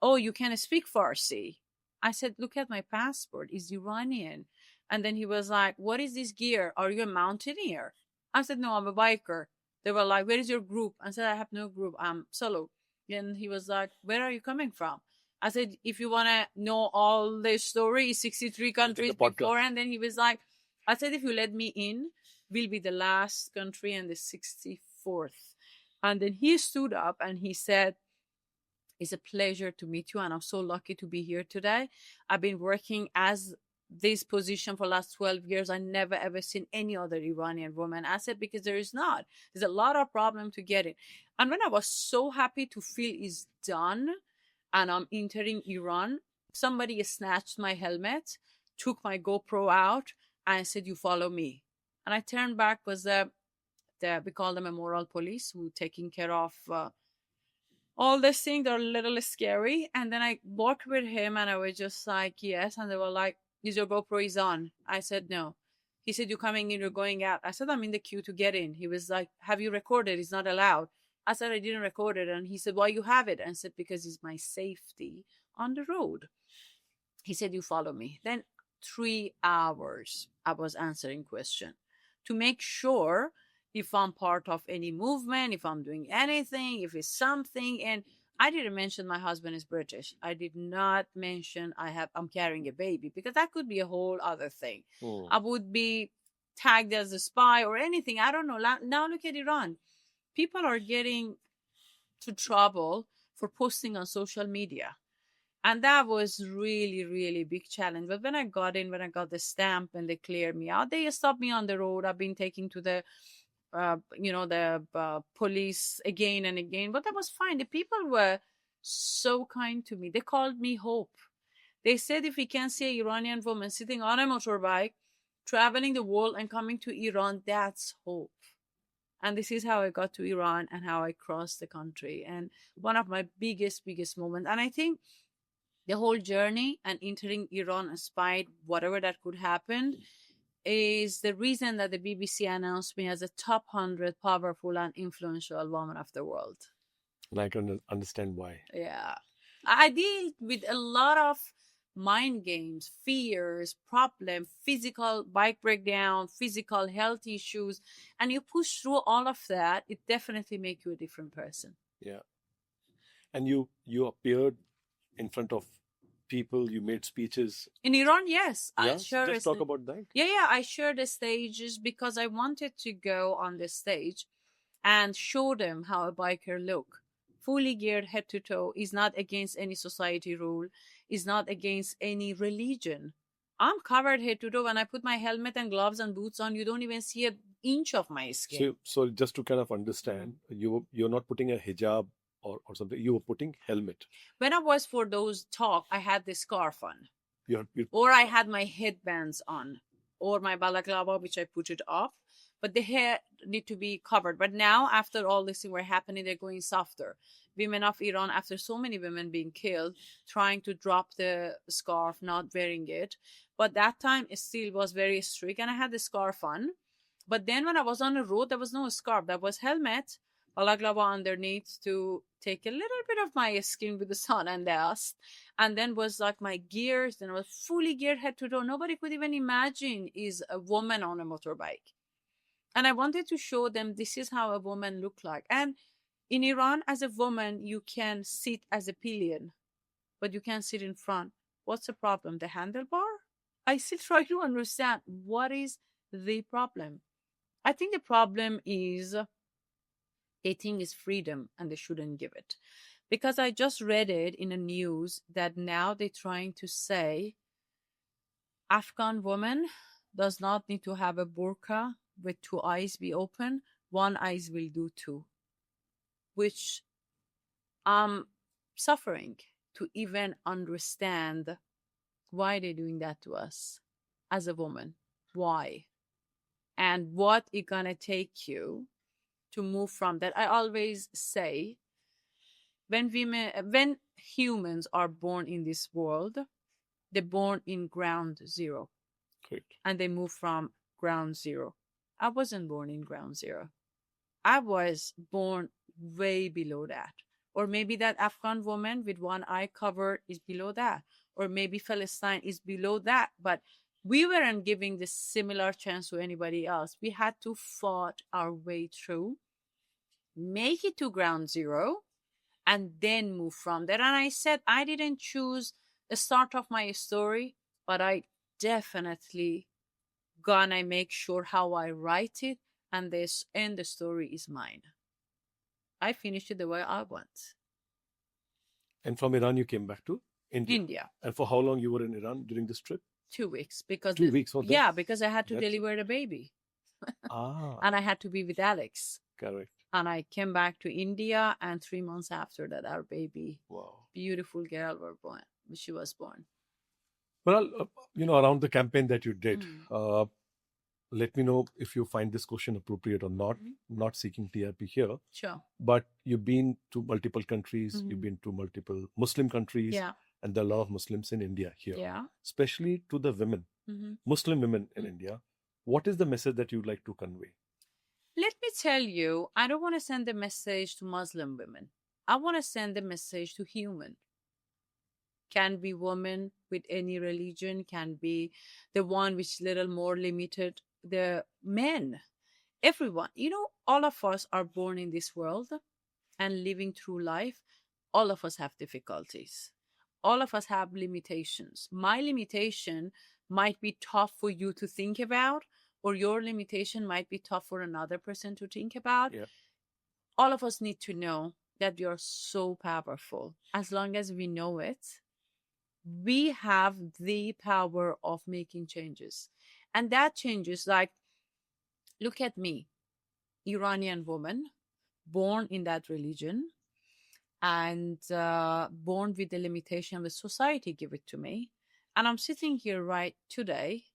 Oh, you can speak Farsi. I said, look at my passport. It's Iranian. And then he was like, what is this gear? Are you a mountaineer? I said, no, I'm a biker. They were like, where is your group? I said, I have no group. I'm solo. And he was like, where are you coming from? I said, if you want to know all the story, 63 countries before. And then he was like, I said, if you let me in, we'll be the last country and the 64th. And then he stood up and he said, it's a pleasure to meet you. And I'm so lucky to be here today. I've been working as this position for the last 12 years. I never ever seen any other Iranian woman. I said, because there's a lot of problem to get it. And when I was so happy to feel it's done and I'm entering Iran, somebody snatched my helmet, took my GoPro out and I said, you follow me. And I turned back, was we call them a moral police who taking care of all these things that are a little scary. And then I walked with him and I was just like, yes. And they were like, is your GoPro is on? I said, no. He said, you're coming in, you're going out. I said, I'm in the queue to get in. He was like, have you recorded? It's not allowed. I said, I didn't record it. And he said, why you have it? And I said, because it's my safety on the road. He said, you follow me. Then 3 hours I was answering question to make sure if I'm part of any movement, if I'm doing anything, if it's something. And I didn't mention my husband is British. I did not mention I'm carrying a baby, because that could be a whole other thing. I would be tagged as a spy or anything. I don't know. Now look at Iran. People are getting to trouble for posting on social media. And that was really, really big challenge. But when I got the stamp and they cleared me out, they stopped me on the road. I've been taken to the police again and again, but that was fine. The people were so kind to me. They called me hope. They said, if we can see an Iranian woman sitting on a motorbike, traveling the world and coming to Iran, that's hope. And this is how I got to Iran and how I crossed the country. And one of my biggest moments. And I think the whole journey and entering Iran, despite whatever that could happen, is the reason that the BBC announced me as a top 100 powerful and influential woman of the world. And I can understand why. Yeah. I deal with a lot of mind games, fears, problems, physical bike breakdown, physical health issues. And you push through all of that, it definitely makes you a different person. Yeah. And you appeared in front of people, you made speeches in Iran. Yes, yeah, just talk about that. Yeah, I shared the stages because I wanted to go on the stage and show them how a biker look, fully geared head to toe, is not against any society rule, is not against any religion. I'm covered head to toe. When I put my helmet and gloves and boots on, you don't even see an inch of my skin. So just to kind of understand, you're not putting a hijab or something, you were putting helmet. When I was for those talk, I had the scarf on. Or I had my headbands on, or my balaclava, which I put it off. But the hair need to be covered. But now, after all this thing were happening, they're going softer. Women of Iran, after so many women being killed, trying to drop the scarf, not wearing it. But that time, it still was very strict, and I had the scarf on. But then when I was on the road, there was no scarf. There was helmet, balaclava underneath to take a little bit of my skin with the sun and dust. And then was like my gears, and I was fully geared head to toe. Nobody could even imagine is a woman on a motorbike. And I wanted to show them this is how a woman look like. And in Iran, as a woman, you can sit as a pillion, but you can't sit in front. What's the problem? The handlebar? I still try to understand what is the problem. I think the problem is they think it's freedom and they shouldn't give it. Because I just read it in the news that now they're trying to say Afghan woman does not need to have a burqa with 2 eyes be open. 1 eyes will do 2. Which I'm suffering to even understand why they're doing that to us as a woman. Why? And what it's gonna take you to move from that. I always say, when humans are born in this world, they're born in ground zero. Great. And they move from ground zero. I wasn't born in ground zero. I was born way below that. Or maybe that Afghan woman with 1 eye covered is below that. Or maybe Palestine is below that. But we weren't giving this similar chance to anybody else. We had to fight our way through, make it to ground zero, and then move from there. And I said, I didn't choose the start of my story, but I definitely gonna make sure how I write it, and this end the story is mine. I finished it the way I want. And from Iran, you came back to India. And for how long you were in Iran during this trip? 2 weeks. Because 2 weeks. Yeah, because I had to deliver the baby. And I had to be with Alex. Correct. And I came back to India, and 3 months after that, our baby, wow, beautiful girl, were born. She was born. Well, around the campaign that you did, Mm. let me know if you find this question appropriate or not. Mhm. Not seeking TRP here, Sure. but you've been to multiple countries, you've Mhm. been to multiple Muslim countries, Yeah. and there are a lot of Muslims in India here, Yeah. especially to the women, Mhm. Muslim women in Mm. India. What is the message that you'd like to convey? Let me tell you, I don't want to send a message to Muslim women. I want to send a message to human. Can be woman with any religion, can be the one which is little more limited, the men, everyone. All of us are born in this world and living through life. All of us have difficulties. All of us have limitations. My limitation might be tough for you to think about, or your limitation might be tough for another person to think about. Yeah. All of us need to know that we are so powerful. As long as we know it, we have the power of making changes. And that changes, like, look at me, Iranian woman, born in that religion, and born with the limitation the society give it to me. And I'm sitting here right today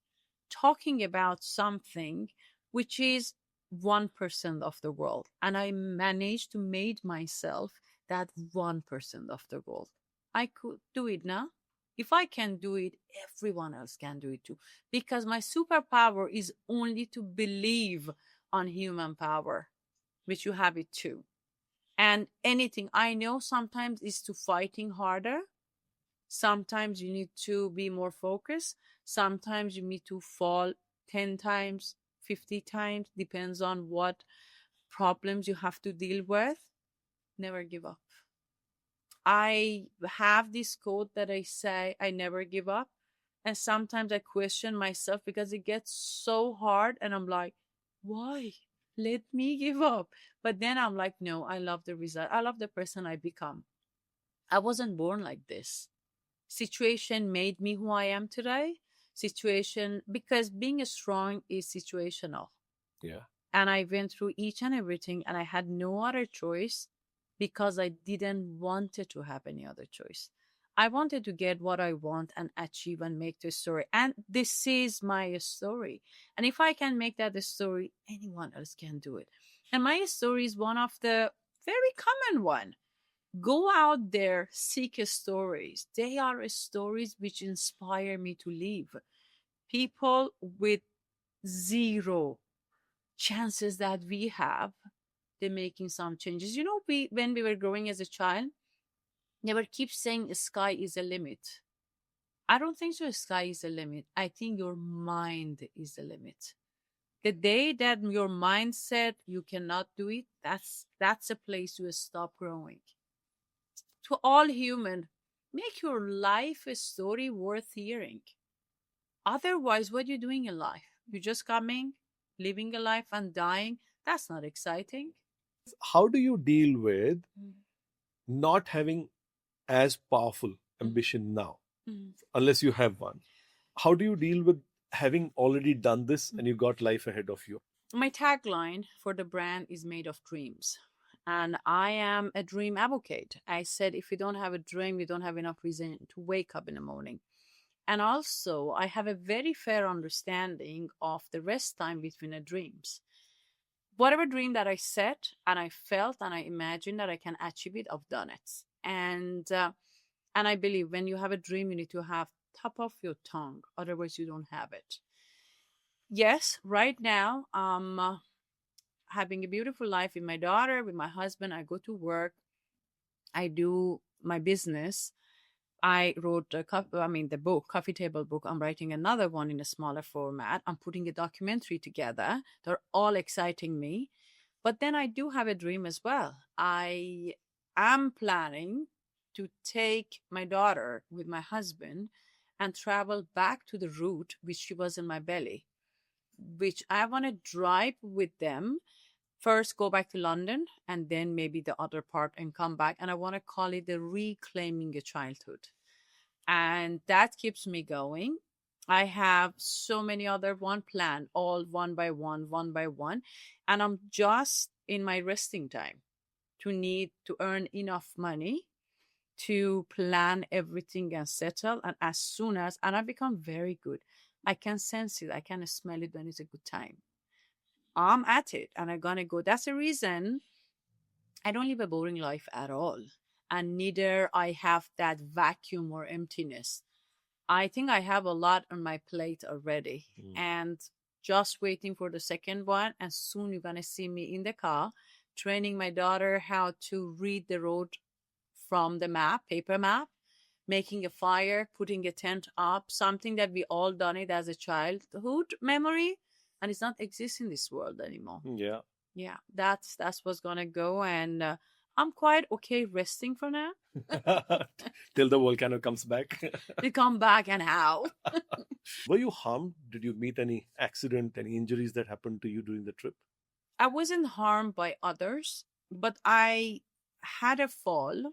talking about something which is 1% of the world. And I managed to make myself that 1% of the world. I could do it now. If I can do it, everyone else can do it too. Because my superpower is only to believe on human power, which you have it too. And anything I know sometimes is to fighting harder. Sometimes you need to be more focused. Sometimes you need to fall 10 times, 50 times, depends on what problems you have to deal with. Never give up. I have this quote that I say, I never give up. And sometimes I question myself because it gets so hard and I'm like, why? Let me give up. But then I'm like, no, I love the result. I love the person I become. I wasn't born like this. Situation made me who I am today. Situation, because being strong is situational. Yeah. And I went through each and everything and I had no other choice because I didn't want it to have any other choice. I wanted to get what I want and achieve and make the story. And this is my story. And if I can make that a story, anyone else can do it. And my story is one of the very common one. Go out there, seek stories. They are stories which inspire me to live. People with zero chances that we have, they're making some changes. We when we were growing as a child, they would keep saying sky is a limit. I don't think so. Sky is a limit. I think your mind is the limit. The day that your mind said you cannot do it, that's a place you stop growing. To all human, make your life a story worth hearing. Otherwise, what are you doing in life? You're just coming, living a life and dying. That's not exciting. How do you deal with Mm. not having as powerful ambition now, unless you have one? How do you deal with having already done this and you got life ahead of you? My tagline for the brand is made of dreams. And I am a dream advocate. I said, if you don't have a dream, you don't have enough reason to wake up in the morning. And also, I have a very fair understanding of the rest time between the dreams. Whatever dream that I set and I felt and I imagined that I can achieve it, I've done it. And I believe when you have a dream, you need to have top of your tongue. Otherwise, you don't have it. Yes, right now, having a beautiful life with my daughter, with my husband. I go to work. I do my business. I wrote the book, coffee table book. I'm writing another one in a smaller format. I'm putting a documentary together. They're all exciting me. But then I do have a dream as well. I am planning to take my daughter with my husband and travel back to the route which she was in my belly, which I want to drive with them. First, go back to London and then maybe the other part and come back. And I want to call it the reclaiming a childhood. And that keeps me going. I have so many other one plan, all one by one, one by one. And I'm just in my resting time to need to earn enough money to plan everything and settle. And as soon as, and I become very good, I can sense it, I can smell it when it's a good time. I'm at it and I'm gonna go. That's the reason I don't live a boring life at all. And neither I have that vacuum or emptiness. I think I have a lot on my plate already. And just waiting for the second one. And soon you're gonna see me in the car training my daughter how to read the road from the map, paper map, making a fire, putting a tent up, something that we all done it as a childhood memory, and it's not exist in this world anymore. Yeah, that's what's gonna go, and I'm quite okay resting for now. Till the volcano comes back. They come back, and how? Were you harmed? Did you meet any accident, any injuries that happened to you during the trip? I wasn't harmed by others, but I had a fall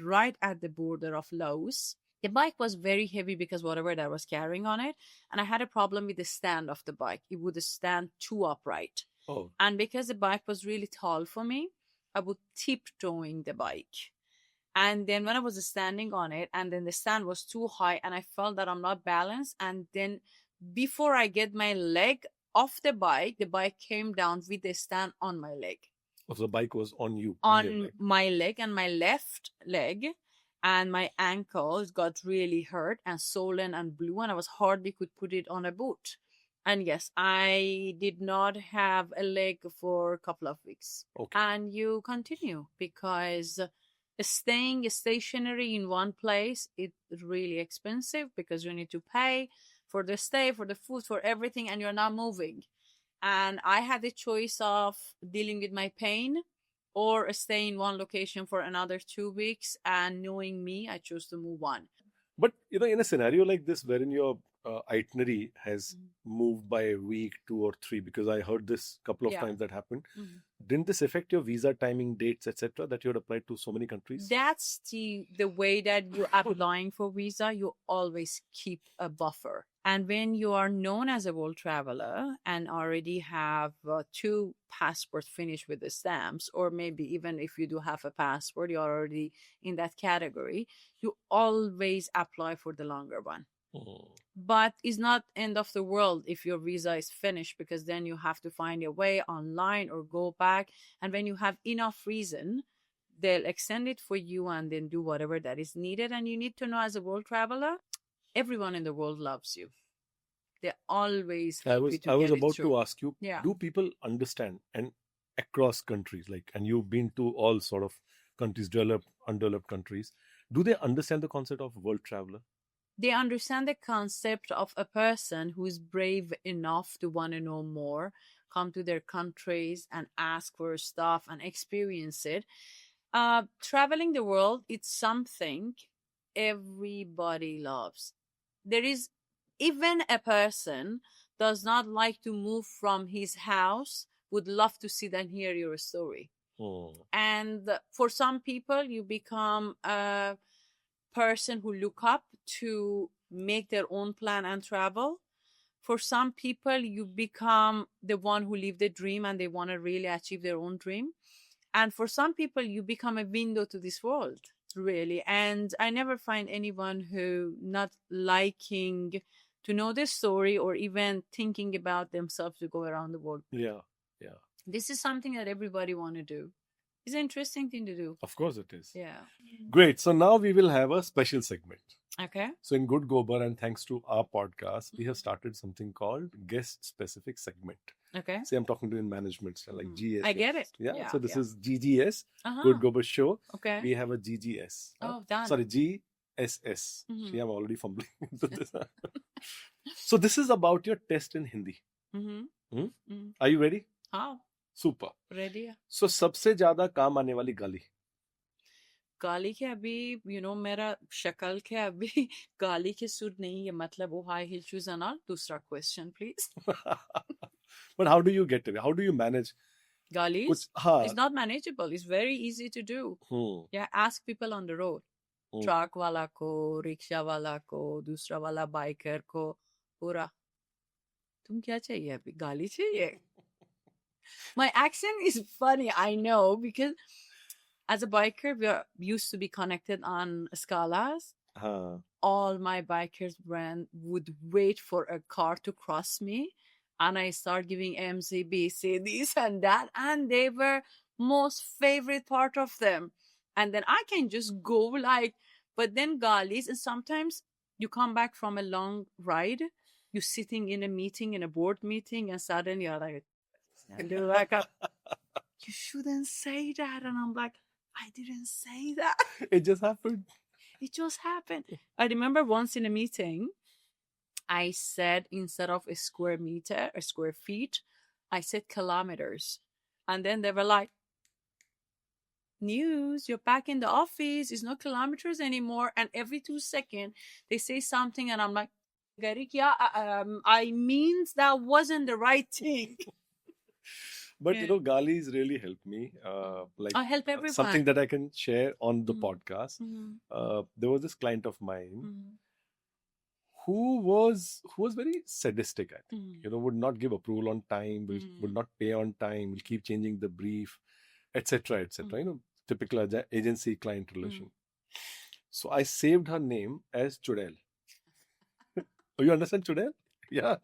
right at the border of Laos. The bike was very heavy because whatever that I was carrying on it, and I had a problem with the stand of the bike. It would stand too upright. Oh. And because the bike was really tall for me, I would tiptoeing the bike. And then when I was standing on it, and then the stand was too high, and I felt that I'm not balanced. And then before I get my leg off the bike came down with the stand on my leg. Oh, so the bike was on you? On my leg, and my left leg. And my ankles got really hurt and swollen and blue, and I was hardly could put it on a boot. And yes, I did not have a leg for a couple of weeks. Okay. And you continue because staying stationary in one place is really expensive because you need to pay for the stay, for the food, for everything, and you're not moving. And I had the choice of dealing with my pain or stay in one location for another 2 weeks. And knowing me, I chose to move on. But, in a scenario like this, wherein your itinerary has moved by a week, 2 or 3, because I heard this couple of times that happened. Didn't this affect your visa timing, dates, etc., that you had applied to so many countries? That's the way that you're applying for visa. You always keep a buffer. And when you are known as a world traveler and already have 2 passports finished with the stamps, or maybe even if you do have a passport, you're already in that category, you always apply for the longer one. But it's not end of the world if your visa is finished, because then you have to find a way online or go back. And when you have enough reason, they'll extend it for you and then do whatever that is needed. And you need to know, as a world traveler, everyone in the world loves you. They always I was about to ask you, Yeah. do people understand, and across countries, and you've been to all sort of countries, developed, undeveloped countries, do they understand the concept of world traveler? They understand the concept of a person who is brave enough to want to know more, come to their countries and ask for stuff and experience it. Traveling the world, it's something everybody loves. There is even a person does not like to move from his house, would love to sit and hear your story. And for some people, you become a person who look up to make their own plan and travel. For some people, you become the one who live the dream and they want to really achieve their own dream. And for some people, you become a window to this world, really. And I never find anyone who not liking to know this story or even thinking about themselves to go around the world. Yeah. This is something that everybody want to do. It's an interesting thing to do. Of course it is. Yeah. Great. So now we will have a special segment. Okay. So in Good Gobar, and thanks to our podcast, we have started something called guest specific segment. Okay. See, I'm talking to in management style, like GS. I get it. Yeah. So this is GGS, Good Gobar Show. Okay. We have a GGS. Oh, done. Sorry, GSS. See, I'm already fumbling into this. So this is about your test in Hindi. Are you ready? How? Super. Ready? So सबसे ज्यादा काम आने वाली गाली. गाली के अभी मेरा शक्ल के अभी गाली के सूट नहीं है, मतलब वो high heel shoes and all. दूसरा question please. But how do you get it? How do you manage? Galis? It's not manageable. It's very easy to do. Yeah, ask people on the road. Truck वाला को, rickshaw वाला को, दूसरा वाला biker को, पूरा तुम क्या चाहिए अभी? गाली चाहिए? My accent is funny, I know, because As a biker, we are used to be connected on scalas. All my bikers would wait for a car to cross me, and I start giving MCBC this and that, and they were most favorite part of them. And then I can just go like, but then gaalis, and sometimes you come back from a long ride, you're sitting in a meeting, in a board meeting, and suddenly you're like, and they're like, you shouldn't say that. And I'm like, I didn't say that. It just happened. It just happened. I remember once in a meeting, I said instead of a square meter, a square feet, I said kilometers. And then they were like, news, you're back in the office, it's not kilometers anymore. And every 2 seconds, they say something, and I'm like, Garik, yeah, I means that wasn't the right thing. But gaalis really helped me. Like I help everyone. Something that I can share on the podcast. There was this client of mine who was very sadistic. I think would not give approval on time, would not pay on time, will keep changing the brief, etc., etc. Typical agency client relation. So I saved her name as Chudel. Oh, you understand Chudel? Yeah.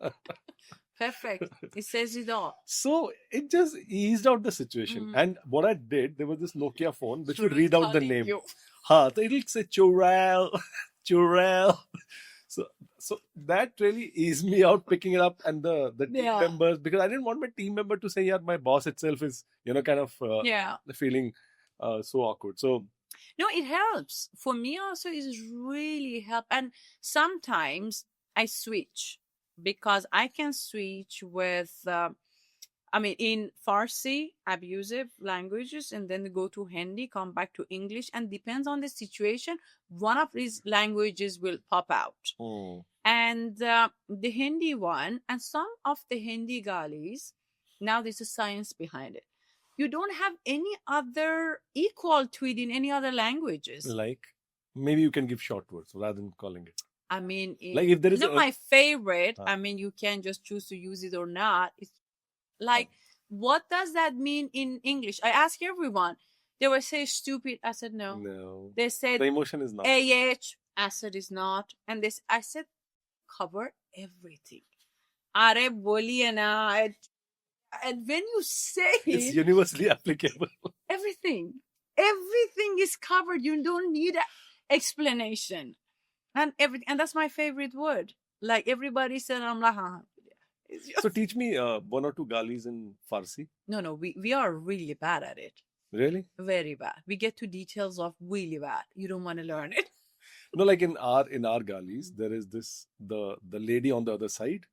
Perfect. It says it all. So it just eased out the situation. And what I did, there was this Nokia phone which would read out the name. So it'll say Churel, Churel. So that really eased me out picking it up, and the team members, because I didn't want my team member to say, yeah, my boss itself is, kind of feeling so awkward. So no, it helps. For me also, it's really help. And sometimes I switch, because I can switch with, in Farsi, abusive languages, and then go to Hindi, come back to English, and depends on the situation, one of these languages will pop out. And the Hindi one, and some of the Hindi gaalis, now there's a science behind it. You don't have any other equal to it in any other languages. Like, maybe you can give short words rather than calling it. Like if there is my favorite, you can just choose to use it or not. It's like, what does that mean in English? I ask everyone. They will say stupid. I said no. No. They said the emotion is not. AH. I said it's not. And I said cover everything. Are boliye na. And when you say it's universally applicable. Everything is covered. You don't need an explanation. And everything, and that's my favorite word. Like everybody said, I'm like, So teach me one or two gaalis in Farsi. No, we are really bad at it. Really? Very bad. We get to details of really bad. You don't want to learn it. No, like in our gaalis, there is this the lady on the other side,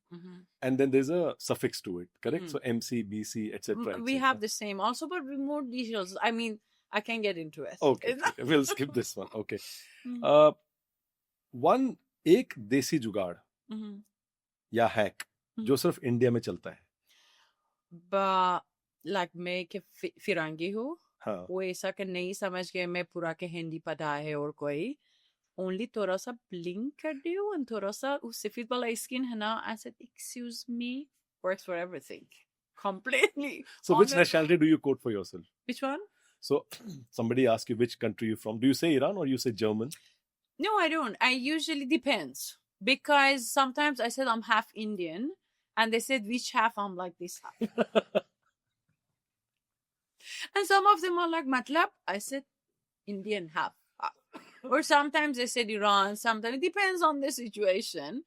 and then there's a suffix to it. Correct? So MC, BC, etc. We have the same also, but with more details. I can get into it. Okay, we'll skip this one. Okay. One एक देसी जुगाड़ या hack जो सिर्फ India में चलता है, like मैं के फिरंगी हूँ, वो ऐसा कि नहीं समझ के मैं पूरा के हिंदी पढ़ा है और कोई only थोड़ा सा blink कर दियो और थोड़ा सा उस सफेद वाला skin है ना. I said excuse me, works for everything completely. So which nationality do you quote for yourself? Which one? So somebody asks you which country you're from. Do you say Iran or you say German? No, I don't. I usually depends, because sometimes I said I'm half Indian, and they said which half. I'm like this half. And some of them are like matlab. I said Indian half. Or sometimes they said Iran. Sometimes it depends on the situation.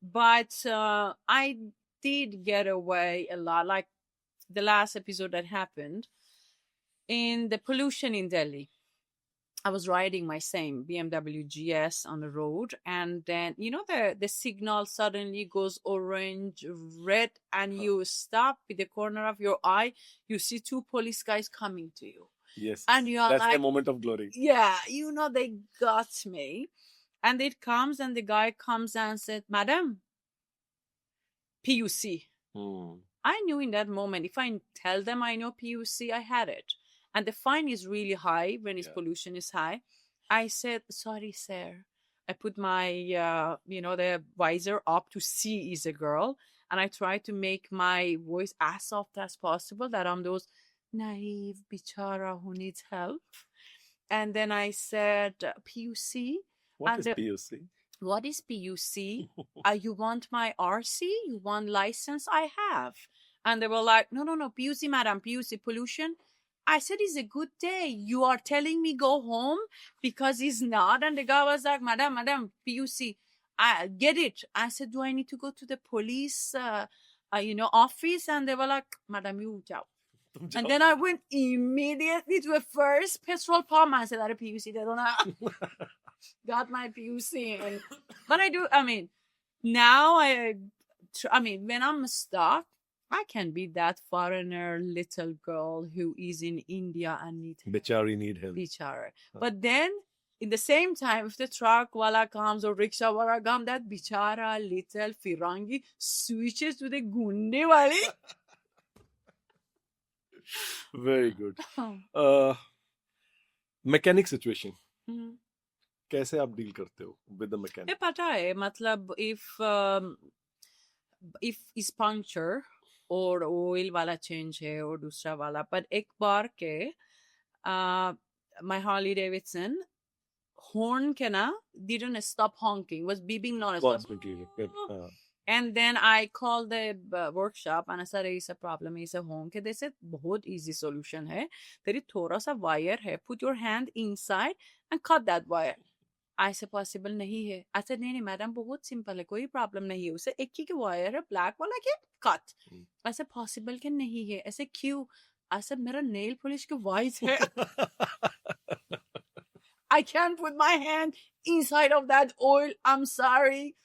But I did get away a lot. Like the last episode that happened in the pollution in Delhi. I was riding my same BMW GS on the road, and then the signal suddenly goes orange, red, and you stop with the corner of your eye. You see two police guys coming to you. Yes, and you're that's like, the moment of glory. Yeah, they got me, and it comes, and the guy comes and said, "Madam, PUC." I knew in that moment, if I tell them I know PUC, I had it. And the fine is really high when pollution is high. I said, sorry, sir. I put my, the visor up to see is a girl. And I try to make my voice as soft as possible, that I'm those naive bichara who needs help. And then I said, PUC? What And is PUC? what is PUC? You want my RC? You want license? I have. And they were like, no, PUC, madam, PUC, pollution. I said, it's a good day. You are telling me go home because it's not. And the guy was like, madam, PUC, I get it. I said, do I need to go to the police, office? And they were like, madam, you jao. And then I went immediately to the first petrol pump. I said, "Are PUC? They don't know." Got my PUC. But now when I'm stuck, I can be that foreigner little girl who is in India and need help. Bichari need help. Bichara. But then, in the same time, if the truck wala comes or rickshaw wala comes, that bichara little Firangi switches to the gunde wali. Very good. Mechanic situation. कैसे आप deal करते हो with the mechanic? ये पता है मतलब if is puncture और oil वाला change है और दूसरा वाला पर एक बार के my Harley-Davidson horn के ना didn't stop honking, was beeping non-stop. And then I called the workshop and I said, ऐसा problem है, ऐसा horn के. They said, बहुत easy solution है. तेरी थोड़ा सा wire है. Put your hand inside and cut that wire. I said, possible नहीं है. I said, नहीं मैडम बहुत simple है, कोई problem नहीं है. उसे एक ही के wire है, black वाला के cut. I said, possible के नहीं है. ऐसे क्यों? I said, मेरा nail polish के white है. I can't put my hand inside of that oil. I'm sorry.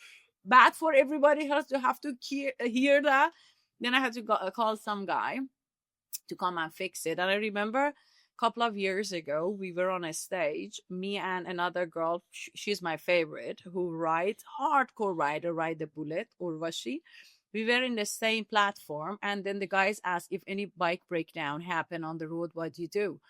Bad for everybody else to have to hear that. Then I had to call some guy to come and fix it. And I remember a couple of years ago, we were on a stage, me and another girl, she's my favorite, who hardcore rider, ride the bullet, Urvashi. We were in the same platform. And then the guys asked if any bike breakdown happened on the road, what do you do?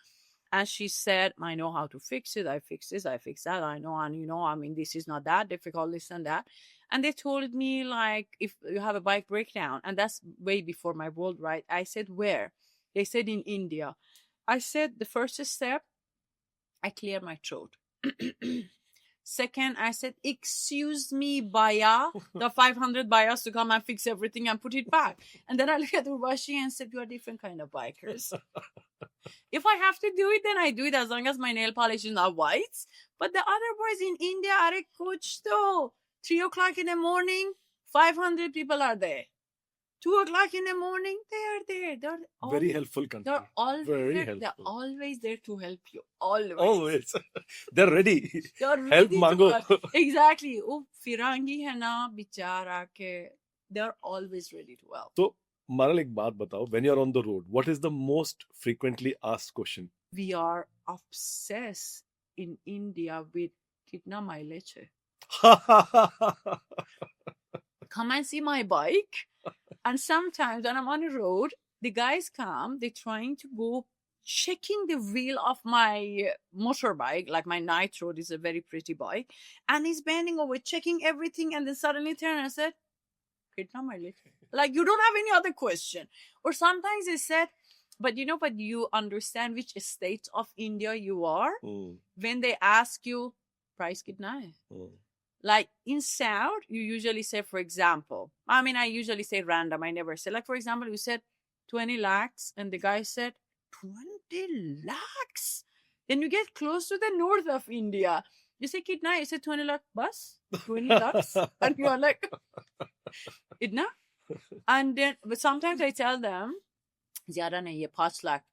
And she said, I know how to fix it. I fix this, I fix that. I know, and this is not that difficult, this and that. And they told me, like, if you have a bike breakdown, and that's way before my world ride. I said, where? They said, in India. I said, the first step, I clear my throat. Second, I said, excuse me, Baya, the 500 Bayas to come and fix everything and put it back. And then I looked at Urvashi and said, you are different kind of bikers. If I have to do it, then I do it as long as my nail polish is not white. But the other boys in India are a coach though. 3 o'clock in the morning, 500 people are there. 2 o'clock in the morning, they are there. They're always, very helpful country. They're always very there. helpful. They're always there to help you. Always. Always. They're ready. They're help ready mango. Exactly. Oh, Firangi hai na, bichara ke. They're always ready to help. So, Maral, ek baat batao. When you're on the road, what is the most frequently asked question? We are obsessed in India with kitna mileage hai. Come and see my bike. And sometimes when I'm on the road, the guys come, they're trying to go checking the wheel of my motorbike, like my Nitro is a very pretty bike. And he's bending over, checking everything, and then suddenly turn and said, kitna mileage? Like, you don't have any other question. Or sometimes they said, but you understand which state of India you are when they ask you, price kitna hai? Like in South, you usually say, for example, I usually say random. I never say, like, for example, you said 20 lakhs and the guy said 20 lakhs. Then you get close to the north of India. You say, kitna? You say 20 lakh bus, 20 lakhs. And you're like, itna? And then, but sometimes I tell them, zyada nahi hai, 5 lakh.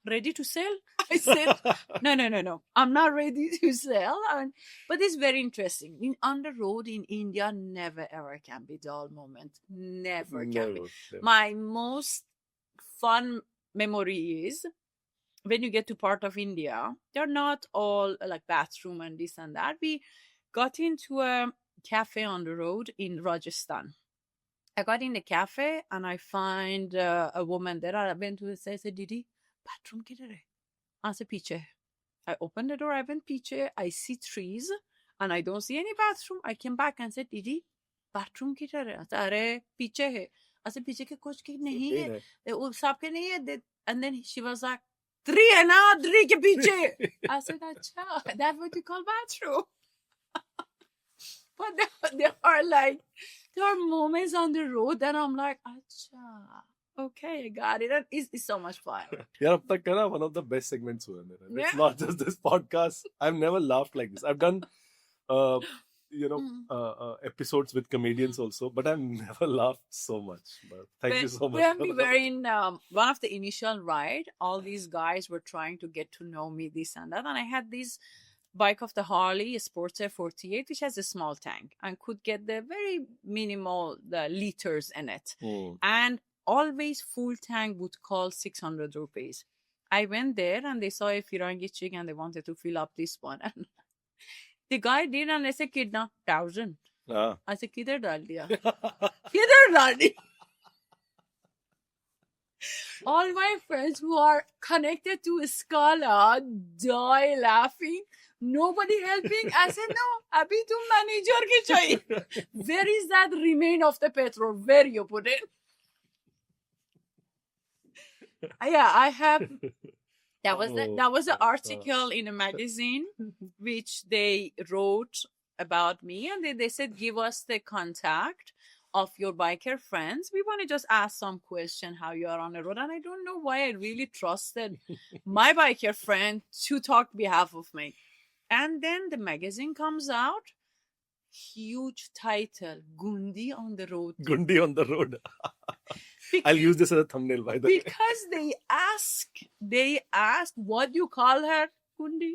Ready to sell? I said, no. I'm not ready to sell. But it's very interesting. On the road in India, never ever can be dull moment. Never can be. My most fun memory is when you get to part of India, they're not all like bathroom and this and that. We got into a cafe on the road in Rajasthan. I got in the cafe and I find a woman there. I went to say, Didi, bathroom kidhar hai? I said, piche. I opened the door, I went piche. I see trees and I don't see any bathroom. I came back and said, Didi, bathroom kidhar hai? I said, are piche hai. I said, piche ke kuch ki nahi hai. Sab ke nahi hai. And then she was like, Three and a three ke piche. I said, Acha, that's what you call bathroom. But there are moments on the road that I'm like, Acha. Okay, I got it. And it's so much fun. Yeah, ab tak ka na, one of the best segments hua hai mera. Yeah. It's not just this podcast. I've never laughed like this. I've done, episodes with comedians also, but I've never laughed so much. But thank you so much. When we were in one of the initial ride, all these guys were trying to get to know me, this and that, and I had this bike of the Harley, a Sportster 48, which has a small tank and could get the very minimal liters in it. And always full tank would cost 600 rupees. I went there and they saw a Firangi chick and they wanted to fill up this one. And the guy did, and I said, Kitna, 1,000. I said, Kidhar dal diya? Kidhar dal diya? All my friends who are connected to Scala die laughing. Nobody helping. I said, no, abhi tum manager ke chahiye. Where is that remain of the petrol? Where you put it? Yeah, I have. That was an article in a magazine which they wrote about me, and they said, give us the contact of your biker friends. We want to just ask some question how you are on the road. And I don't know why I really trusted my biker friend to talk on behalf of me. And then the magazine comes out, huge title, Gundi on the road. Gundi on the road. I'll use this as a thumbnail, by the way. Because they ask what you call her, Gundi.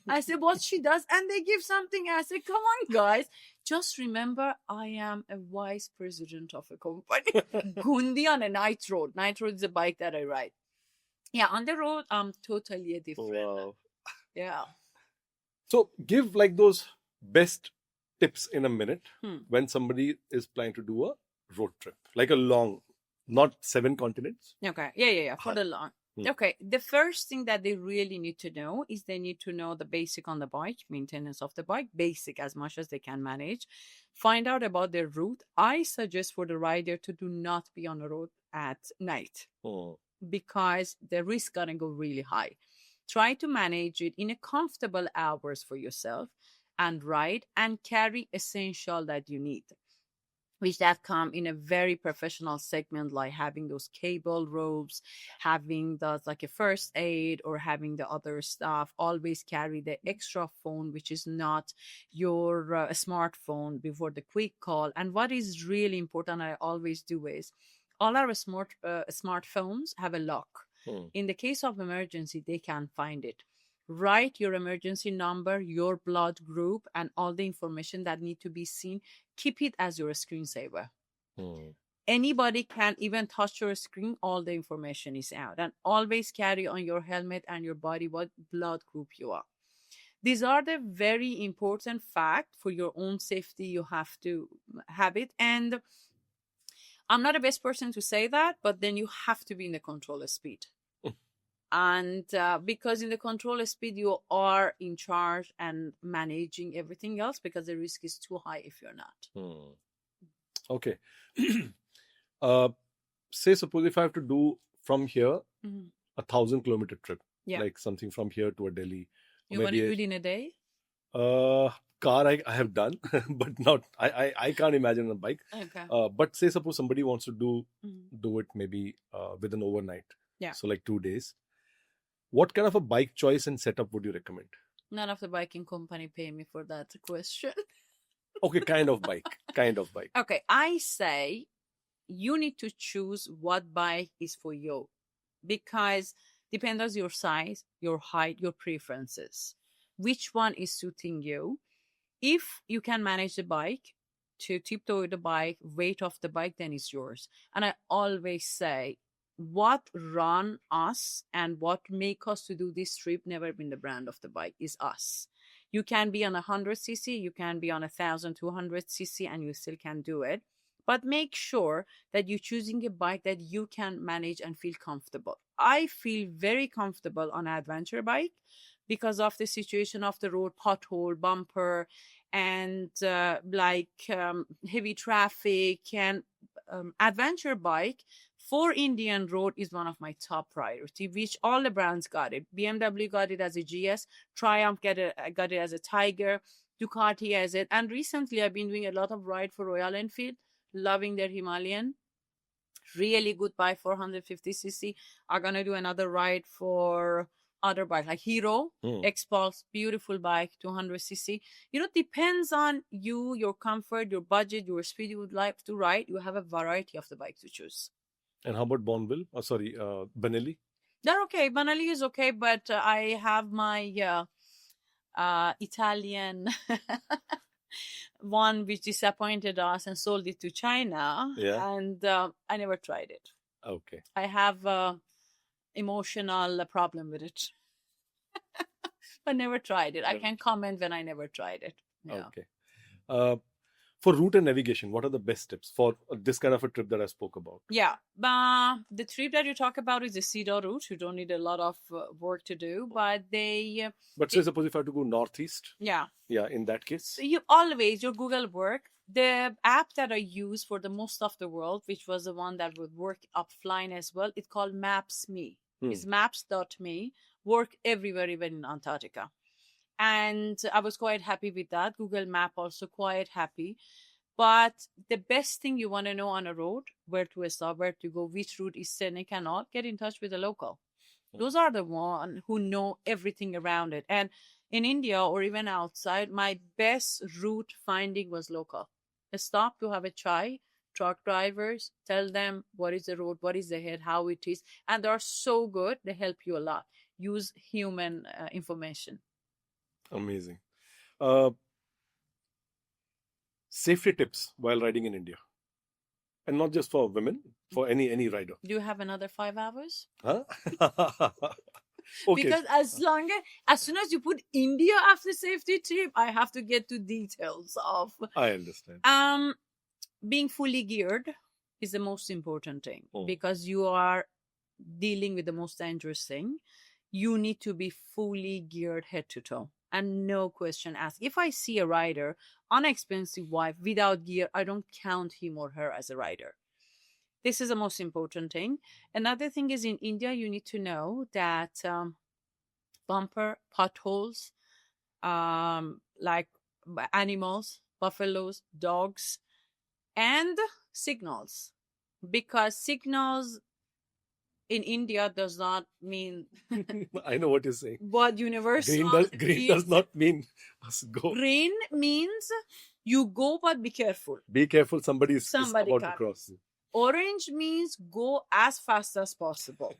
I said, what she does, and they give something. I said, come on, guys. Just remember, I am a vice president of a company. Gundi on a night road. Night road is a bike that I ride. Yeah, on the road, I'm totally a different. Wow. Yeah. So give like those best tips in a minute when somebody is planning to do a road trip. Like a long, not 7 continents. Okay. Yeah. For the long. Okay. The first thing that they really need to know is they need to know the basic on the bike, maintenance of the bike, basic as much as they can manage. Find out about their route. I suggest for the rider to do not be on the road at night because the risk gonna go really high. Try to manage it in a comfortable hours for yourself and ride and carry essential that you need, which that come in a very professional segment, like having those cable ropes, having those like a first aid, or having the other stuff. Always carry the extra phone, which is not your smartphone, before the quick call. And what is really important, I always do, is all our smartphones have a lock. In the case of emergency, they can find it. Write your emergency number, your blood group, and all the information that need to be seen. Keep it as your screensaver. Anybody can even touch your screen. All the information is out. And always carry on your helmet and your body what blood group you are. These are the very important fact for your own safety. You have to have it. And I'm not the best person to say that, but then you have to be in the control of speed. And because in the control of speed, you are in charge and managing everything else, because the risk is too high if you're not. Okay. Say, suppose if I have to do from here 1,000-kilometer trip, like something from here to a Delhi. You want to do it in a day? Car I have done, but not, I can't imagine a bike. Okay. But say, suppose somebody wants to do it maybe within overnight. Yeah. So like 2 days. What kind of a bike choice and setup would you recommend? None of the biking company pay me for that question. Okay, kind of bike. Okay, I say you need to choose what bike is for you, because depends on your size, your height, your preferences. Which one is suiting you? If you can manage the bike, to tiptoe the bike, weight of the bike, then it's yours. And I always say, what run us and what make us to do this trip never been the brand of the bike, is us. You can be on 100cc, you can be on 1,200cc, and you still can do it. But make sure that you're choosing a bike that you can manage and feel comfortable. I feel very comfortable on an adventure bike because of the situation of the road, pothole, bumper, and heavy traffic. And adventure bike For Indian road is one of my top priority, which all the brands got it. BMW got it as a GS, Triumph got it as a Tiger, Ducati as it. And recently I've been doing a lot of ride for Royal Enfield, loving their Himalayan. Really good bike, 450cc. I'm gonna do another ride for other bike like Hero X-Pulse, beautiful bike, 200cc. Depends on you, your comfort, your budget, your speed you would like to ride. You have a variety of the bike to choose. And how about Bonville? Benelli? They're okay. Benelli is okay, but I have my Italian one which disappointed us and sold it to China. Yeah. And I never tried it. Okay. I have emotional problem with it. But never tried it. I can comment when I never tried it. Yeah. Okay. For route and navigation, what are the best tips for this kind of a trip that I spoke about? Yeah. The trip that you talk about is the Cedar route. You don't need a lot of work to do, but they... But say suppose if I have to go northeast. Yeah. Yeah, in that case. You always, your Google work, the app that I use for the most of the world, which was the one that would work offline as well, it's called Maps.me. It's maps.me, work everywhere, even in Antarctica. And I was quite happy with that. Google Map also quite happy. But the best thing you want to know on a road, where to stop, where to go, which route is scenic and all, get in touch with a local. Those are the ones who know everything around it. And in India or even outside, my best route finding was local. A stop to have a chai, truck drivers, tell them what is the road, what is the head, how it is. And they are so good, they help you a lot. Use human information. Amazing. Safety tips while riding in India. And not just for women, for any rider. Do you have another 5 hours? Huh? Okay. Because as soon as you put India after safety tip, I have to get to details of. I understand. Being fully geared is the most important thing because you are dealing with the most dangerous thing. You need to be fully geared head to toe. And no question asked. If I see a rider on an expensive bike without gear, I don't count him or her as a rider. This is the most important thing. Another thing is in India, you need to know that bumper, potholes, like animals, buffaloes, dogs, and signals. Because signals in India does not mean... I know what you're saying. What universal... Green does not mean go. Green means you go, but be careful. Be careful, somebody is about to cross. Orange means go as fast as possible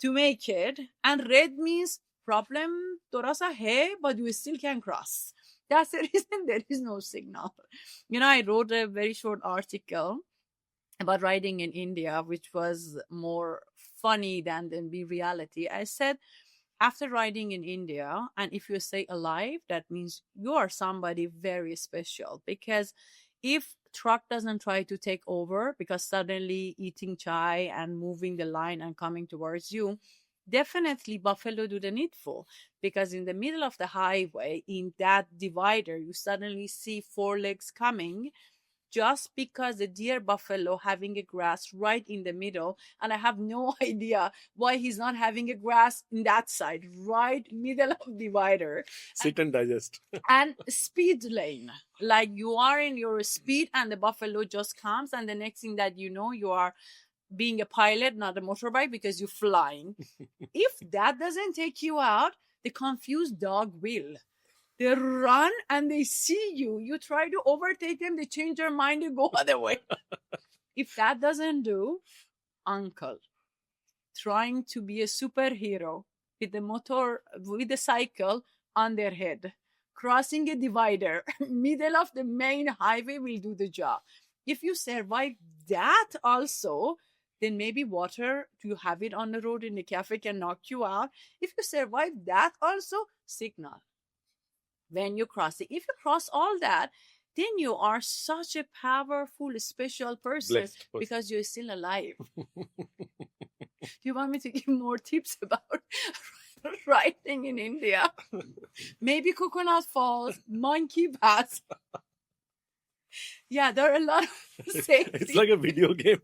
to make it. And red means problem thoda sa hai, but you still can cross. That's the reason there is no signal. I wrote a very short article about riding in India, which was more funny than be reality. I said, after riding in India, and if you stay alive, that means you are somebody very special. Because if truck doesn't try to take over because suddenly eating chai and moving the line and coming towards you, definitely buffalo do the needful. Because in the middle of the highway, in that divider, you suddenly see 4 legs coming. Just because the deer buffalo having a grass right in the middle, and I have no idea why he's not having a grass in that side, right middle of divider. Sit and digest. And speed lane, like you are in your speed and the buffalo just comes, and the next thing that you know, you are being a pilot, not a motorbike, because you're flying. If that doesn't take you out, the confused dog will. They run and they see you. You try to overtake them. They change their mind. You go other way. If that doesn't do, uncle, trying to be a superhero with the cycle on their head, crossing a divider, middle of the main highway will do the job. If you survive that also, then maybe water, you have it on the road in the cafe, can knock you out. If you survive that also, signal. When you cross it. If you cross all that, then you are such a powerful, special person because you're still alive. Do you want me to give more tips about riding in India? Maybe Coconut Falls, Monkey Pass. Yeah, there are a lot of It's safety. like a video game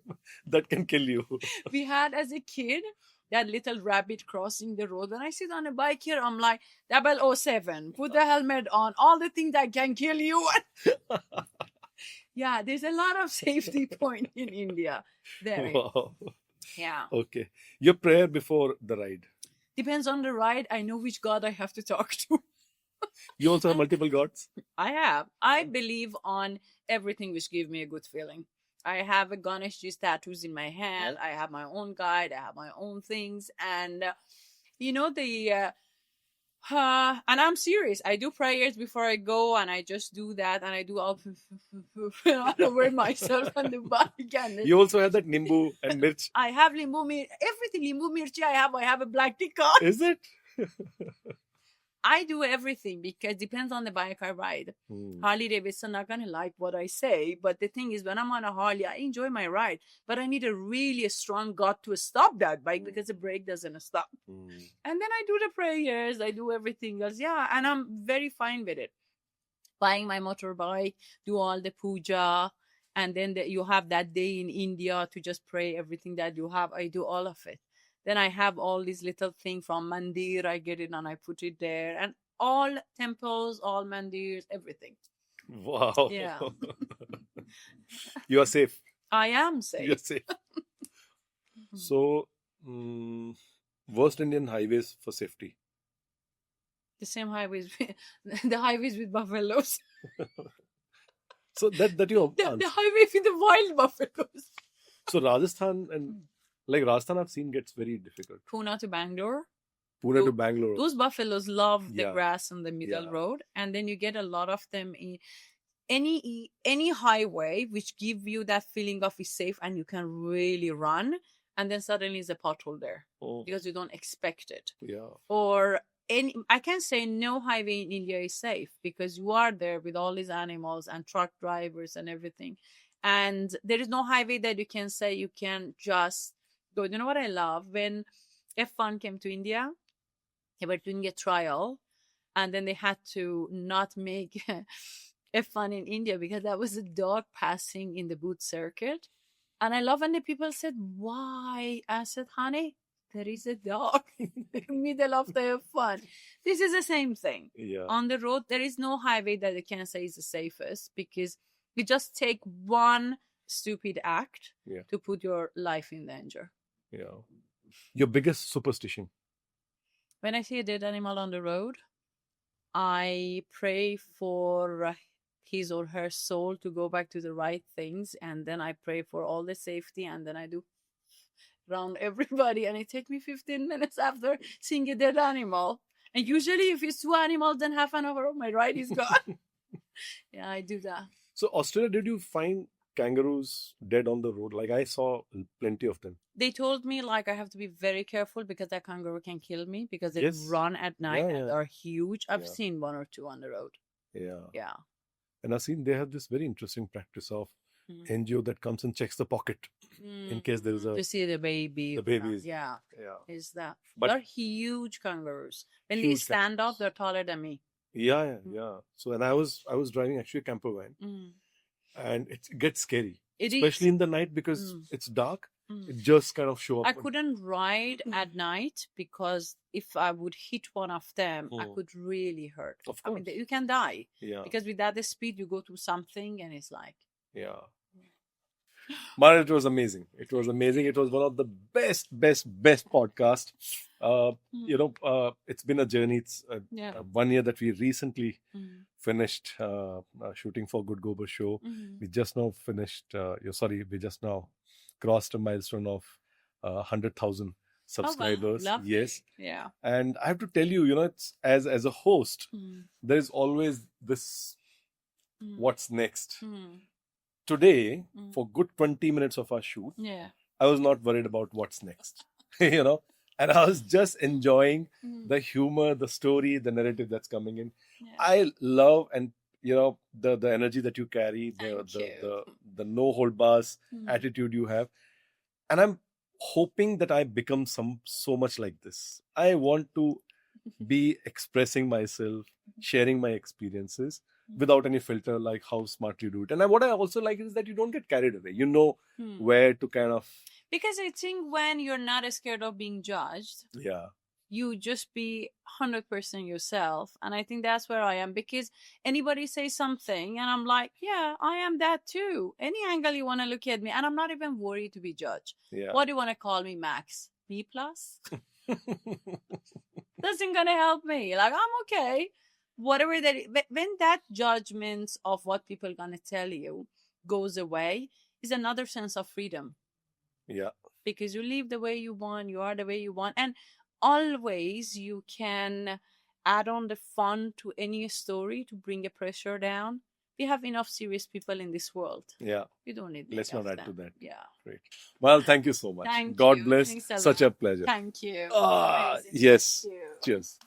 that can kill you. We had as a kid that little rabbit crossing the road. When I sit on a bike here, I'm like 007, put the helmet on, all the things that can kill you. Yeah, there's a lot of safety point in India. There. Wow. Yeah. Okay. Your prayer before the ride. Depends on the ride. I know which god I have to talk to. You also have multiple gods? I have. I believe on everything which gives me a good feeling. I have a Ganeshji's tattoos in my hand. I have my own guide. I have my own things. And, and I'm serious. I do prayers before I go, and I just do that, and I do all over myself on the bike. And You also have that nimbu and mirch. I have everything limbu mirchi I have a black tikka. Is it? I do everything because depends on the bike I ride. Harley-Davidson not gonna like what I say, but the thing is, when I'm on a Harley, I enjoy my ride, but I need a really strong gut to stop that bike because the brake doesn't stop. And then I do the prayers, I do everything else, and I'm very fine with it. Buying my motorbike, do all the puja, and then you have that day in India to just pray everything that you have. I do all of it. Then I have all these little things from mandir. I get it and I put it there. And all temples, all mandirs, everything. Wow. Yeah. You are safe. I am safe. You're safe. So, worst Indian highways for safety? The same highways, the highways with buffaloes. So that you the highway with the wild buffaloes. So Rajasthan and Rajasthan I've seen gets very difficult. Pune to Bangalore. Pune to Bangalore. Those buffaloes love the grass on the middle road, and then you get a lot of them in any highway, which give you that feeling of is safe and you can really run, and then suddenly there's a pothole there because you don't expect it. Yeah. Or I can say no highway in India is safe because you are there with all these animals and truck drivers and everything, and there is no highway that you can say you can just go. You know what I love? When F1 came to India, they were doing a trial, and then they had to not make F1 in India because that was a dog passing in the boot circuit. And I love when the people said, why? I said, honey, there is a dog in the middle of the F1. This is the same thing. Yeah. On the road, there is no highway that you can say is the safest because you just take one stupid act to put your life in danger. Yeah. Your biggest superstition? When I see a dead animal on the road, I pray for his or her soul to go back to the right things, and then I pray for all the safety, and then I do round everybody, and it takes me 15 minutes after seeing a dead animal. And usually if it's 2 animals, then half an hour of my ride is gone. Yeah, I do that. So Australia, did you find kangaroos dead on the road? I saw plenty of them. They told me I have to be very careful because that kangaroo can kill me because they run at night and are huge. I've seen 1 or 2 on the road. Yeah. And I've seen they have this very interesting practice of NGO that comes and checks the pocket in case there is to see the baby. The babies. Yeah. Is that. But they're huge kangaroos. When they stand up, they're taller than me. Yeah. So, and I was driving actually a camper van, and it gets scary, especially in the night because it's dark. It just kind of show up. I couldn't ride at night because if I would hit one of them, I could really hurt. Of course. I mean, you can die. Yeah. Because with that speed, you go to something and it's like. Yeah. Maral, it was amazing. It was amazing. It was one of the best podcasts. It's been a journey. It's 1 year that we recently finished shooting for Good Gobar show. We just now finished. We just now crossed a milestone of 100,000 subscribers. Oh, wow. Yes. Yeah. And I have to tell you, it's as a host, there is always this what's next. Today, for good 20 minutes of our shoot, I was not worried about what's next. And I was just enjoying the humor, the story, the narrative that's coming in. I love and the energy that you carry, the no hold bars attitude you have, and I'm hoping that I become so much like this. I want to be expressing myself, sharing my experiences, without any filter, like how smart you do it. And what I also like is that you don't get carried away. You know where to kind of... Because I think when you're not scared of being judged, Yeah. you just be 100% yourself. And I think that's where I am, because anybody says something and I'm like, yeah, I am that too. Any angle you want to look at me, and I'm not even worried to be judged. Yeah. What do you want to call me, Max? B plus? That's not gonna help me. Like, I'm okay. Whatever that, when that judgment of what people gonna tell you goes away, is another sense of freedom. Yeah. Because you live the way you want, you are the way you want, and always you can add on the fun to any story to bring a pressure down. We have enough serious people in this world. Yeah. You don't need. Let's not add to that. Yeah. Great. Well, thank you so much. Thank God you. bless. Thanks a Such lot. a pleasure. Thank you. Yes. Thank you. Cheers.